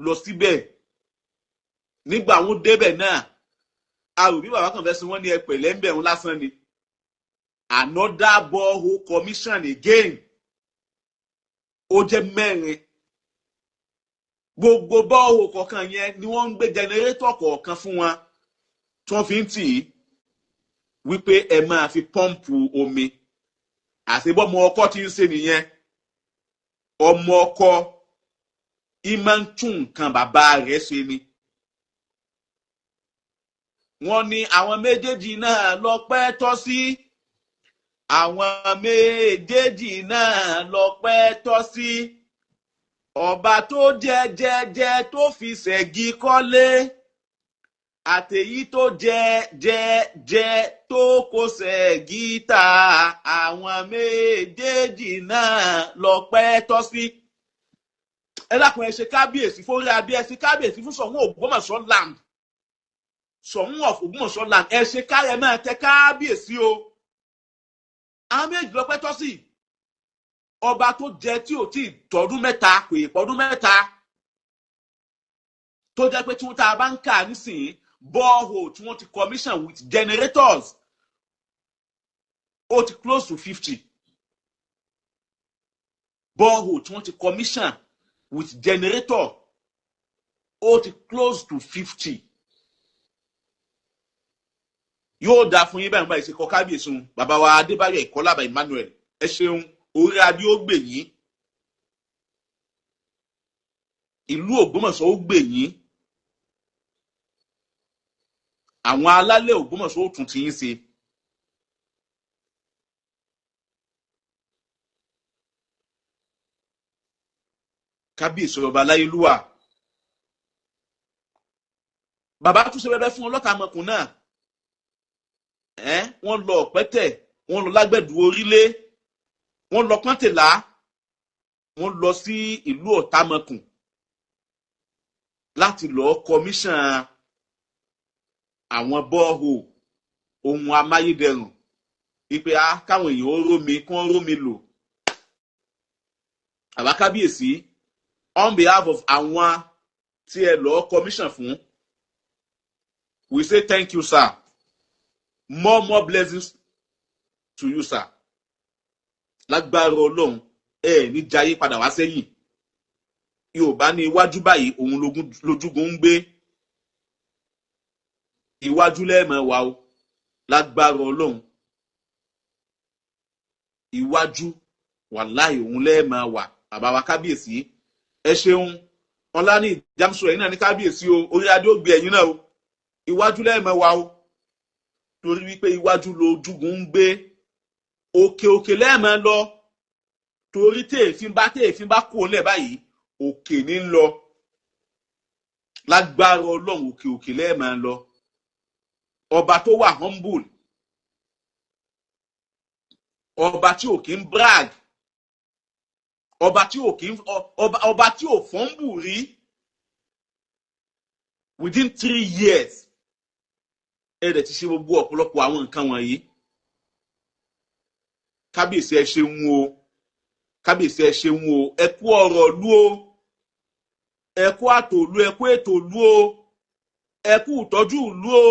lọ síbẹ̀ nígbà wọn débẹ̀ náà àròbí bàbá kan fẹ́ sí wọn ní ẹpẹ̀lẹ́ ń bẹ̀ wọn lásán ni another borehole commission again ó jẹ́ mẹ́rin gbogbo borehole kọ̀ọ̀kan yẹn ni wọ́n ń gbé generator kọ̀ọ̀kan fún wọn tí wọ́n fi ń tì í wípé ẹ máa fi pọ́ǹpù omi àṣebọ́mọ ọkọ tí ń ṣe nìyẹn ọmọ ọkọ ìmọ̀ ń tún nǹkan bàbá rẹ̀ ṣe ni. wọ́n ní àwọn méjèèjì náà lọ́pẹ́ tọ́ sí àwọn méjèèjì náà lọ́pẹ́ tọ́ sí ọba tó jẹ́ tó fi ṣẹ̀gì kọ́lé àtèyí tó jẹ́ tó kó ṣẹ̀gì ta àwọn méjèèjì náà lọ́pẹ́ tọ́ sí. ẹ dákun ẹ ṣe kábíyèsí fún orí adé ẹ ṣe kábíyèsí fún Ṣọ̀ún Ògbómọ̀ṣọ́ land Ṣọ̀ún of Ògbómọ̀ṣọ́ land ẹ ṣe kárẹ máa tẹ kábíyèsí o àwọn méjì lọ́pẹ́ tọ́ sí ọba tó jẹ tí ò tí tọdún mẹ́ta kò ì pọdún mẹ́ta tó jẹ́ pé tí wọ́n ta bá ń kà nísìnyí borehole tí wọ́n ti commission with generators ó ti close to 50 borehole tí wọ́n ti commission with generator ó ti close to 50 yóò dáa fún yín báyìí báyìí ṣe kọ kábíyèsí un bàbá wa Adébáyọ̀ Ìkọ́lábà Emmanuel ẹ ṣeun orí adé ó gbè yín ìlú Ògbómọ̀ṣọ́ ó gbè yín àwọn alálẹ̀ Ògbómọ̀ṣọ́ ó tún ti yín ṣe. kábíyèsí ọba Aláyélúwà bàbá tún ṣe bẹ́ẹ̀ fún ọlọ́ta mọ̀kùn náà wọ́n lọ Ọ̀pẹ́tẹ̀ wọ́n lọ Lágbẹ̀dù Orílé wọ́n lọ Pọ́ntẹ̀lá wọ́n lọ sí ìlú Ọ̀támọ̀kùn láti lọ kọmíṣàn àwọn bọ́ọ̀hù ohun amáyédẹrùn wípé káwọn èèyàn ó rómi kí wọ́n rómi lò. àbá kábíyèsí on behalf of àwọn tí ẹ lọ kọmíṣàn fún we say thank you sir. More blessings to you sir. lágbára Ọlọ́run ní jayé padà wá sẹ́yìn Yorùbá ní iwájú báyìí òun lójúgun ń gbé iwájú lẹ́ẹ̀mọ́ wa o lágbára Ọlọ́run iwájú wàláhì òun lẹ́ẹ̀mọ́ wa bàbá wa kábíyèsí ẹ ṣeun ọlá ní ìjámsọ ẹ̀yin náà ní kábíyèsí o orí adé ó gbé ẹ̀yin náà o iwájú lẹ́ẹ̀mọ́ wa o torí wípé iwájú lójúgun ń gbé òkè lẹ́ẹ̀mọ́ lọ torí téèfín bá kó lẹ̀ báyìí òkè ní ń lọ lágbára Ọlọ́run òkè lẹ́ẹ̀mọ́ lọ ọba tó wà humble, ọba tí ò kí ń brag, ọba tí ò kí ń ọba tí ò fọ́nbù rí. Within 3 years ẹ̀rẹ̀ ti ṣe gbogbo ọ̀pọ̀lọpọ̀ àwọn nǹkan wọ̀nyí. Kábíyèsí ẹ ṣeun o, kábíyèsí ẹ ṣeun o, ẹ kú ọ̀rọ̀ lú o, ẹ kú àtòlú, ẹ kú ètò lú o, ẹ kú ìtọ́jú lú o,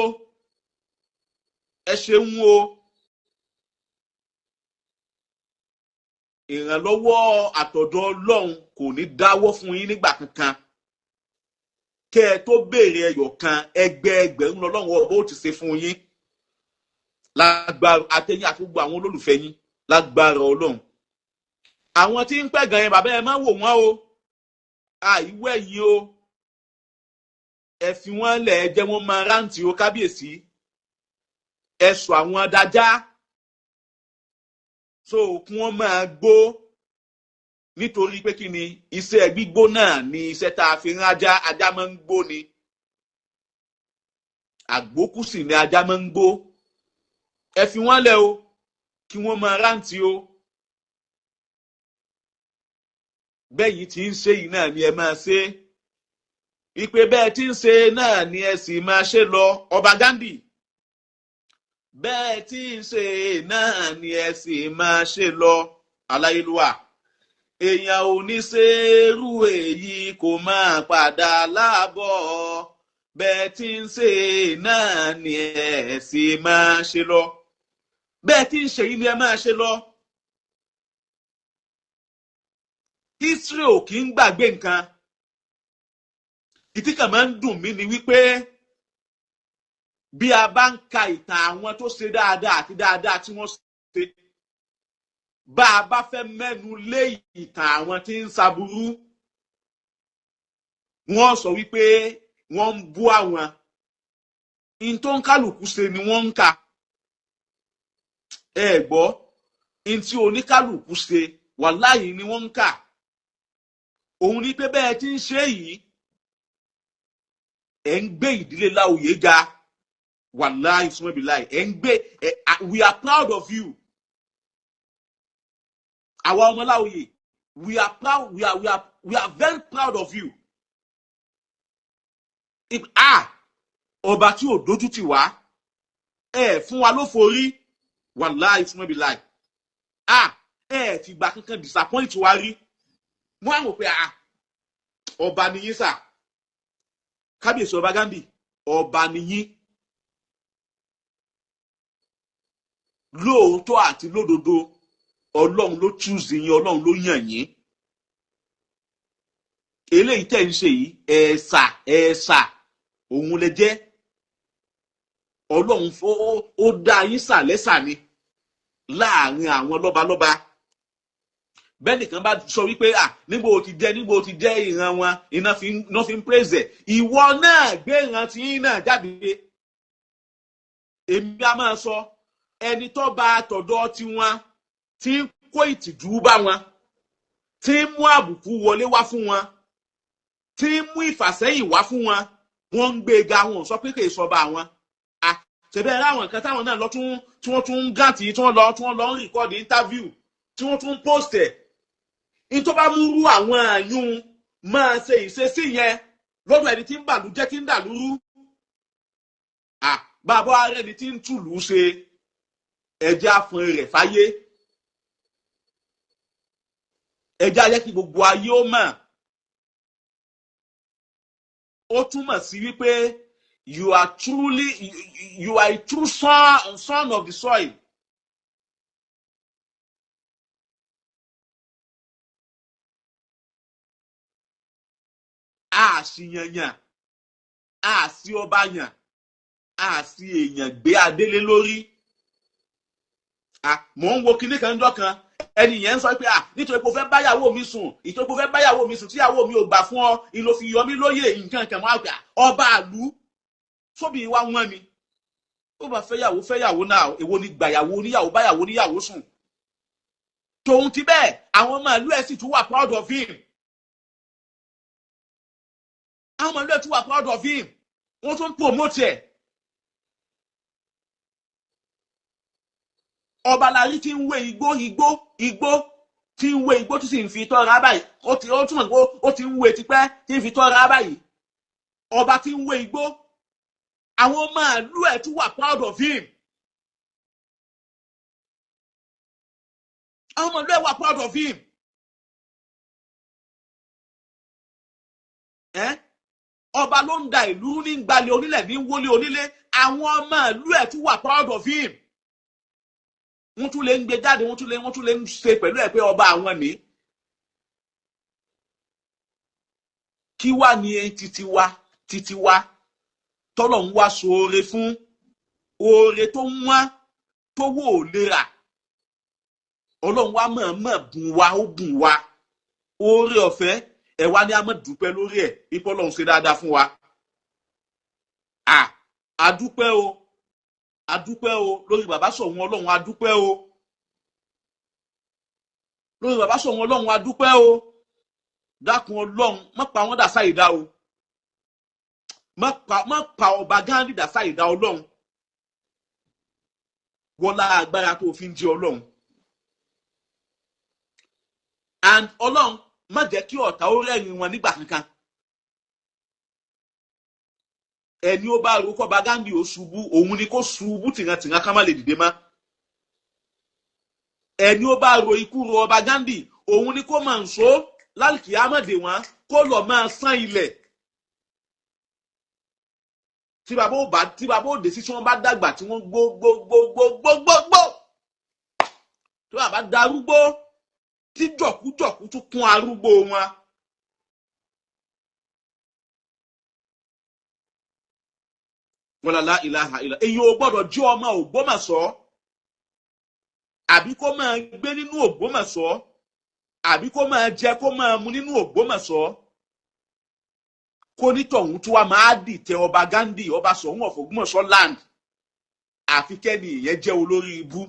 ẹ ṣeun o. Ìrànlọ́wọ́ àtọ̀dọ̀ Ọlọ́run kò ní dáwọ́ fún yín nígbà kankan. Kẹ́ ẹ tó béèrè ẹyọ kan, ẹgbẹ̀rún lọ́lọ́run ọba ó ti ṣe fún yín. Lágbára àtẹ̀yìn àti gbogbo àwọn olólùfẹ́ yín lágbára Ọlọ́run. Àwọn tí ń pẹ́ gan yẹn bàbá ẹ má wò wọ́n o, àìwẹ̀ yìí o, ẹ fi wọ́n lẹ̀ ẹ jẹ́ wọ́n máa rántí o kábíyèsí, ẹ sọ àwọn adájá so kí wọ́n máa gbó, nítorí pé kí ni iṣẹ́ gbígbó náà ni iṣẹ́ tá a fi rán ajá, ajá máa ń gbó ni, àgbókù sì ni ajá máa ń gbó. Ẹ fi wọ́n lẹ̀ o kí wọ́n máa rántí o. Bẹ́yìn tí ń ṣe yìí náà ni ẹ máa ṣe, ìpè bẹ́ẹ̀ tí ń ṣe náà ni ẹ sì máa ṣe lọ. Ọba Ghandi, bẹ́ẹ̀ tí ń ṣe náà ni ẹ sì máa ṣe lọ. Aláyélúwà, èèyàn ò ní ṣerú èyí kò máa padà láàbọ̀, bẹ́ẹ̀ tí ń ṣe náà ni ẹ sì máa ṣe lọ. Bẹ́ẹ̀ tí ń ṣe yìí ni ẹ máa ṣe lọ. History ò kí ń gbàgbé nǹkan. Ìtí kan máa ń dùn mí ni wípé bí a bá ń ka ìtàn àwọn tó ṣe dáadáa àti dáadáa tí wọ́n ṣe, bá a bá fẹ́ mẹ́nu lé ìtàn àwọn tí ń ṣaburú, wọ́n sọ wípé wọ́n ń bú àwọn. In tó ń kálukú ṣe ni wọ́n ń kà. Ẹ gbọ́, in tí oníkálukú ṣe wàláhì ni wọ́n ń kà. Òun ni pé bẹ́ẹ̀ tí ń ṣe yìí, ẹ̀ ń gbé ìdílé Láòyè ga. Wàláhì súnmọ́bí láì, ẹ̀ ń gbé, we are proud of you. Àwa ọmọ Láòyè, we are proud, we are very proud of you. Ọba tí ò dójú tì wá, fún wa ló forí. Wàláhì súnmọ́bí láì. Ti gbà kankan disappoint wa rí. Mo àwọn pé ọba nìyí sà, kábíyèsí Ọba Ghandi, ọba nìyí. Lóòótọ́ àti lódodo, Ọlọ́run ló choose yín, Ọlọ́run ló yàn yín. Eléyìí tẹ́ ń ṣe yìí, ẹ̀sà òun lè jẹ́. Ọlọ́run ó dá yín sà lẹ́sà ni láàrin àwọn lọ́balọ́ba. Bẹ́ẹ̀ nìkan bá sọ wípé nígbà ó ti jẹ́ ìran wọn, iná fi ń praise ẹ̀. Ìwọ náà gbé ìran tí yín náà jáde. Èmi a máa sọ, ẹni tó bá tọ̀dọ̀ tiwọn tí ń kó ìtìjú bá wọn, tí ń mú àbùkù wọlé wá fún wọn, tí ń mú ìfàsẹ́yìn wá fún wọn, wọ́n ń gbé ga, wọn sọ pé kì í sọba àwọn. Ṣèbẹ̀ láwọn nǹkan táwọn náà lọ tí wọ́n tún ń gàtì, tí wọ́n lọ ń rìkọ́dì interview, tí wọ́n tún ń post ẹ̀. In tó bá múrú àwọn àyún máa ṣe ìṣesí yẹn lọ́dọ̀ ẹni tí ń bàlújẹ́, tí ń dàlúrú. Bàbá ààrẹ ni tí ń tùlù ṣe, ẹjẹ́ àfọn rẹ̀ fáyé. Ẹjẹ́ ayé kí gbogbo ayé ó mọ̀. Ó túmọ̀ sí wípé you are a true son of the soil. Àṣìyànyàn, àṣì ọba yàn, àṣì èèyàn gbé adélé lórí. Mò ń wo kinní kan jọ́ kan, ẹni yẹn ń sọ pé nítorí pé o fẹ́ báyàwó mi sùn, ìtorí pé o fẹ́ báyàwó mi sùn tíyàwó mi ò gbà fún ọ, ìlò fi yọ mí lóyè nǹkan kan máa gbà. Ọba àlú sóbì wá wọ́n ni. Ó bá fẹ́yàwó náà, èwo ni gbàyàwó oníyàwó báyàwó oníyàwó sùn. Tòun ti bẹ́ẹ̀, àwọn ọmọ ìlú ẹ̀ sì tún wà proud of him. Àwọn ọmọ ìlú ẹ̀ tún wà proud of him. Wọ́n tún promote ẹ̀. ọba la rí tí ń wé igbó tí ń wé igbó tí sì ń fi tọ́ra báyìí ó túmọ̀ pé ó ti ń wé tipẹ́ tí ń fi tọ́ra báyìí ọba tí ń wé igbó àwọn màálù ẹ̀ tún wà proud of him àwọn màálù ẹ̀ wà proud of him ọba ló ń da ìlú ní gbalẹ̀ onílẹ̀ ní wọlé onílé àwọn màálù ẹ̀ tún wà proud of him wọ́n tún lè ń gbé jáde wọ́n tún lè ń ṣe pẹ̀lú ẹ̀ pé ọba àwọn ní. kí wá ní títí wá tọ́lọ̀ ń wá sóore fún oore tó ń wá tó wò ó lera ọlọ́run wá mọ̀ọ́mọ̀ bùn wá oore ọ̀fẹ́ ẹ̀ wá ní a máa dúpẹ́ lórí ẹ̀ ipò ọlọ́run ṣe dáadáa fún wa. adúpẹ́ o lórí bàbá Ṣọ̀ún ọlọ́run adúpẹ́ o lórí bàbá Ṣọ̀ún ọlọ́run adúpẹ́ o dákun ọlọ́run má pa wọ́n dàsá ìdá o má pa ọba Ghandi dàsá ìdá ọlọ́run wọlá agbára tó fi ń jẹ ọlọ́run and ọlọ́run má jẹ́ kí ọ̀tá ó rẹ́rìn wọn nígbà kankan ẹni ó bá ro kọ́ba Ghandi ó ṣubú òun ni kó ṣubú tìrantìran ká má lè dìde má ẹni ó bá ro ikú ro ọba Ghandi òun ni kó máa ń so lálùkì ámọ̀dé wọn kó lọ máa sán ilẹ̀ tí bàbá òde sí tí wọ́n bá dàgbà tí wọ́n gbogbogbò tí bàbá darúgbó tí jọ̀kújọ̀kú tún kún arúgbó wọn. wala ilaha illa èyí ò gbọ́dọ̀ jí ọmọ Ògbómọ̀ṣọ́ àbí kó máa gbé nínú Ògbómọ̀ṣọ́ àbí kó máa jẹ kó máa mu nínú Ògbómọ̀ṣọ́ kó nítọ̀hún tí wàá máa dìtẹ̀ ọba Ghandi ọba Ṣọ̀ún of Ògbómọ̀ṣọ́ land àfi kẹ́ni ìyẹn jẹ́ olórí ibú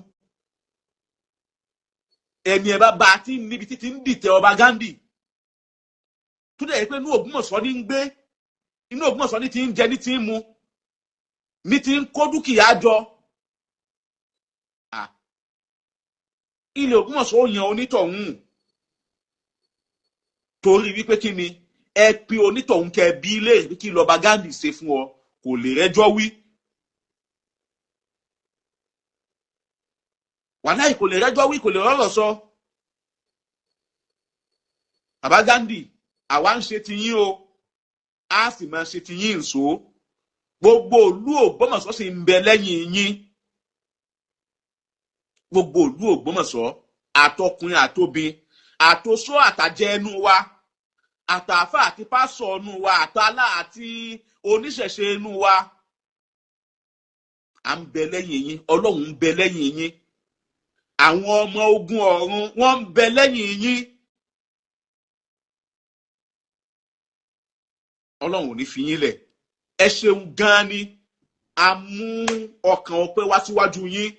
ẹni ẹ bá ba tí níbi títí ń dìtẹ̀ ọba Ghandi tó dẹ̀ yẹ pé inú Ògbómọ̀ṣọ́ ní ń gbé inú Ògbómọ̀ṣọ́ ní ti ń jẹ ní ti ń mu ní ti ń kó dúkìá jọ ilé Ògbómọ̀ṣọ́ ó yan onítọ̀hún torí wípé kí ni ẹ pe onítọ̀hún kẹ bí ilé kí lọba Ghandi ṣe fún ọ kò lè rẹ́jọ́ wí wàláì kò lè rẹ́jọ́ wí kò lè rọ́rọ̀ sọ bàbá Ghandi àwa ń ṣe ti yín o a sì máa ṣe ti yín nṣó gbogbo ìlú Ògbómọ̀ṣọ́ sì ń bẹ lẹ́yìn yín gbogbo ìlú Ògbómọ̀ṣọ́ àtọkùnrin àtobìn àtòṣó àtàjẹ ẹnu wa àtàfà àti pásọ ẹnu wa àtàlà àti oníṣẹ̀ṣe ẹnu wa à ń bẹ lẹ́yìn yín Ọlọ́run ń bẹ lẹ́yìn yín àwọn ọmọ ogun ọ̀run wọ́n ń bẹ lẹ́yìn yín Ọlọ́run ò ní fi yín lẹ̀ ẹ ṣeun gan ni a mú ọkàn ọpẹ́ wá síwájú yín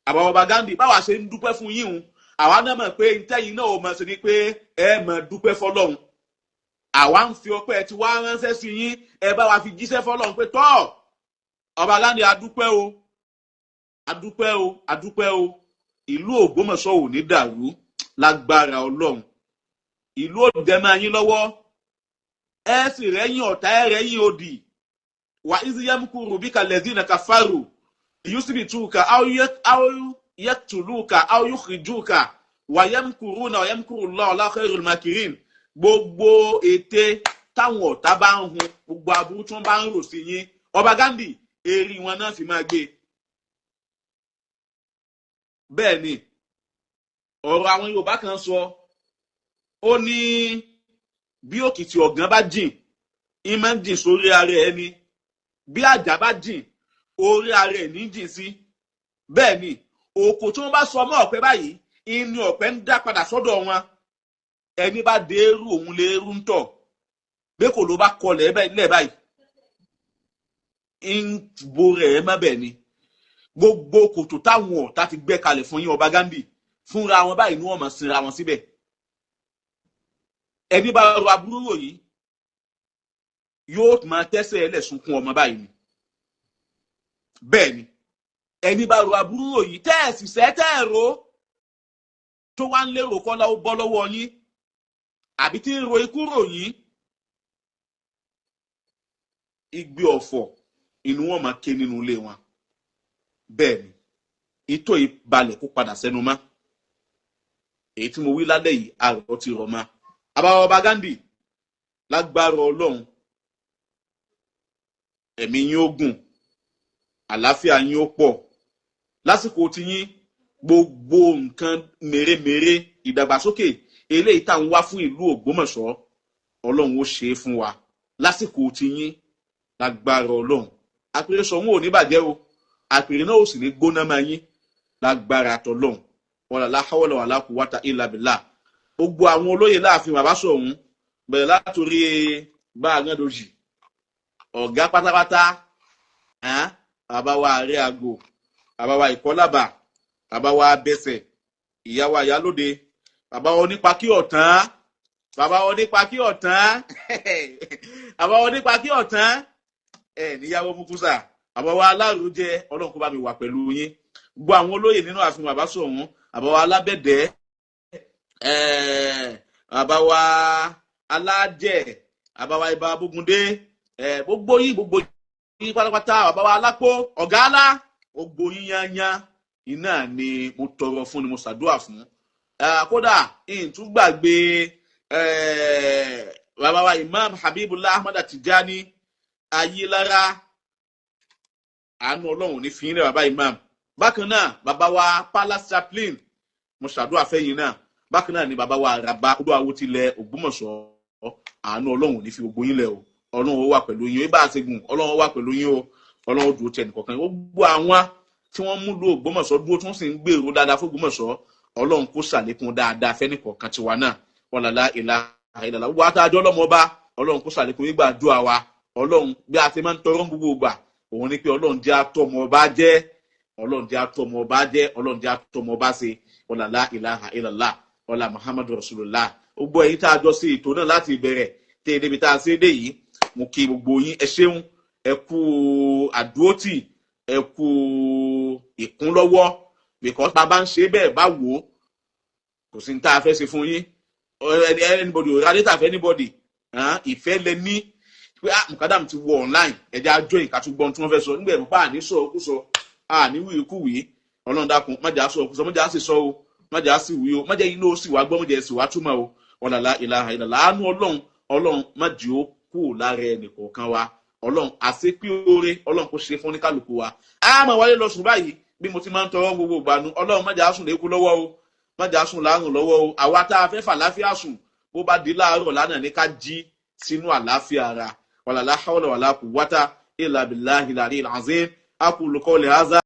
àbá ọba Ghandi báwa ṣe ń dúpẹ́ fún yín o àwa náà mọ̀ pé ntẹ́yìn náà ò mọ̀ sí ni pé ẹ mọ̀ dúpẹ́ fọlọ́run àwa ń fi ọpẹ́ tí wá ránṣẹ́ sí yín ẹ bá wa fi jíṣẹ́ fọlọ́run pé tọ́ ọba Ghandi adúpẹ́ o adúpẹ́ o adúpẹ́ o ìlú Ògbómọ̀ṣọ́ ò ní dàrú lágbára Ọlọ́run ìlú ò dẹ máa yín lọ́wọ́ ẹ sì rẹ́yìn ọ̀tá ẹ rẹ́yìn òdì wà ísíyẹ́mùkú rubika lẹ́dínà káfárù yusbituka aw yaktuluka aw yukhrijuka wa yamkuruna wa yamkurullahu la khairul makirin gbogbo ète táwọn ọ̀tá bá ń hun gbogbo aburú tí wọ́n bá ń rò sí yín ọba Ghandi èrì wọn náà fi máa gbé bẹ́ẹ̀ ni ọ̀rọ̀ àwọn Yorùbá kan sọ ó ní bí òkìtì ọ̀gán bá jìn ìmọ̀ ń jìn sórí ara ẹni bí àjà bá jìn orí ara ẹ̀ ní jìn sí bẹ́ẹ̀ ni òkò tí wọ́n bá sọ mọ́ ọ̀pẹ báyìí inú ọ̀pẹ ń dá padà sọ́dọ̀ wọn ẹni bá dé eru òun lè eru ń tọ̀ bẹ́ẹ̀ kò ló bá kọlẹ̀ lẹ̀ báyìí ń bo rẹ̀ má bẹ́ẹ̀ ni gbogbo kòtò táwọn ọ̀tá ti gbẹ́ kalẹ̀ fún yín ọba Ghandi fúnra wọn báyìí ni wọ́n máa sinra wọn síbẹ̀ ẹni bá rọ aburú rò yìí yóò máa tẹ́sẹ̀ ẹlẹ́sùnkún ọmọ báyìí ni bẹ́ẹ̀ ni ẹni bá ro aburú ròyìn tẹ́ ẹ̀ sì sẹ́ tẹ́ ẹ̀ ro tó wá ń lérò kọ́lá ó bọ́ lọ́wọ́ yín àbí tí ń ro ikú ròyìn igbe ọ̀fọ̀ inú wọn máa ké nínú ilé wọn. Bẹ́ẹ̀ ni ìtò ìbalẹ̀ kó padà sẹ́nu mọ́ èyí tí mo wí lálẹ́ yìí àrò ti rọ̀ mọ́. Àbáwọ̀ ọba Ghandi lágbára Ọlọ́run ẹ̀mí yín ó gùn àlàáfíà yín ó pọ̀ lásìkò tí yín gbogbo nǹkan mèremère ìdàgbàsókè eléyìí tá à ń wá fún ìlú Ògbómọ̀ṣọ́ Ọlọ́run ó ṣe é fún wa lásìkò tí yín lágbára Ọlọ́run. Àpèrè sọ̀hún ò ní bàjẹ́ o àpèrè náà ò sì ní gbóná máa yín lágbára tọlọ́run wala hawla wala quwwata illa billah. Gbogbo àwọn olóyè láàfin bàbá Ṣọ̀ún bẹ̀rẹ̀ látòrí bá àgàndòjì ọ̀gá pátápátá bàbá wa ààrẹ àgò bàbá wa ìkọ́lábà bàbá wa abẹ́sẹ̀ ìyá wa ìyálóde bàbá wa onípakí ọ̀tán bàbá wa onípakí ọ̀tán bàbá wa onípakí ọ̀tán níyàwó mukusa bàbá wa alárùjẹ Ọlọ́run kó bá mi wà pẹ̀lú yín. Gbogbo àwọn olóyè nínú ààfin bàbá Ṣọ̀ún bàbá wa alábẹ̀dẹ̀ bàbá wa alájẹ bàbá wa ibà bógundé gbogbo yín pátápátá bàbá wa alápò ọ̀gá ńlá gbogbo yín yányá iná ni mo tọrọ fún ni mo ṣàdúrà fún. Kódà ìtún gbàgbé bàbá wa Imam Habibullah Ahmad Tijani Ayélára àánú Ọlọ́run ní fi ń rẹ̀ bàbá Imam. Bákan náà bàbá wa Palace Chaplain mo ṣàdúrà fẹ́yìn náà. Bákan náà ni bàbá wa Àràbá odò Awótilẹ̀ Ògbómọ̀ṣọ́ àánú Ọlọ́run ní fi gbogbo yín lẹ̀ o. Ọlọ́run ó wà pẹ̀lú yín ibà àṣegùn Ọlọ́run ó wà pẹ̀lú yín o. Ọlọ́run ó dúró tẹ̀ nìkọ̀ọ̀kan. Gbogbo àwọn tí wọ́n mú lu Ògbómọ̀ṣọ́ dúró tí wọ́n sì ń gbèrò dáadáa fún Ògbómọ̀ṣọ́ Ọlọ́run kó ṣàlékún dáadáa fẹ́nìkọ̀ọ̀kan tiwa náà wala ilaha illallah. Gbogbo àtàjọ́ ọlọ́mọ ọba Ọlọ́run kó ṣàlékún gbígbàdúrà wa. Ọlọ́run bí a ti máa ń tọrọ gbogbo ìgbà òun ni pé Ọlọ́run jẹ́ àtọmọ ọba jẹ́ Ọlọ́run jẹ́ àtọmọ ọba jẹ́ Ọlọ́run jẹ́ àtọmọ ọba ṣe wala ilaha illallah wala Muhammadu Rasulullah. Gbogbo èyí tá a jọ sí ètò náà láti ìbẹ̀rẹ̀ tẹ́ ẹ débi tá a ṣe dé yìí mo kí gbogbo yín ẹ ṣeun ẹ kú àdúrótì ẹ kú ìkúnlọ́wọ́ because bàbá ń ṣe bẹ́ẹ̀ bá wò ó kò sí ní tá a fẹ́ ṣe fún yín anybody ò rádé tàfẹ́ anybody ìfẹ́ lẹ ní pé mukadam ti wọ online ẹ̀jẹ̀ àjọ ìkàtúgbọ́n tí wọ́n fẹ́ sọ nígbà ẹ̀rọ pa àní sọ òkú sọ àní wí ikú wí Ọlọ́run dákun májà sọ òkú sọ májà sì sọ o májà sì wí o májà yín ló sì wá gbọ́ májà sì wá túmọ̀ o wala ilaha illallah. Àánú Ọlọ́run májì ó kú lára ẹnì kọ̀ọ̀kan wa Ọlọ́run àṣepé oore Ọlọ́run kó ṣe fún oníkálukú wa. A máa wáyé lọ sùn báyìí bí mo ti máa ń tọrọ gbogbo ìgbàanu Ọlọ́run májà sùn lékú lọ́wọ́ o májà sùn láàrùn lọ́wọ́ o. Àwa tá a fẹ́ fàlàáfíà sùn bó bá di láàárọ̀ lánàá ní ká jí sínú àlàáfíà ara wala hawla wala quwwata illa billahi al-aliyyil azim. Aqulu qawli hadha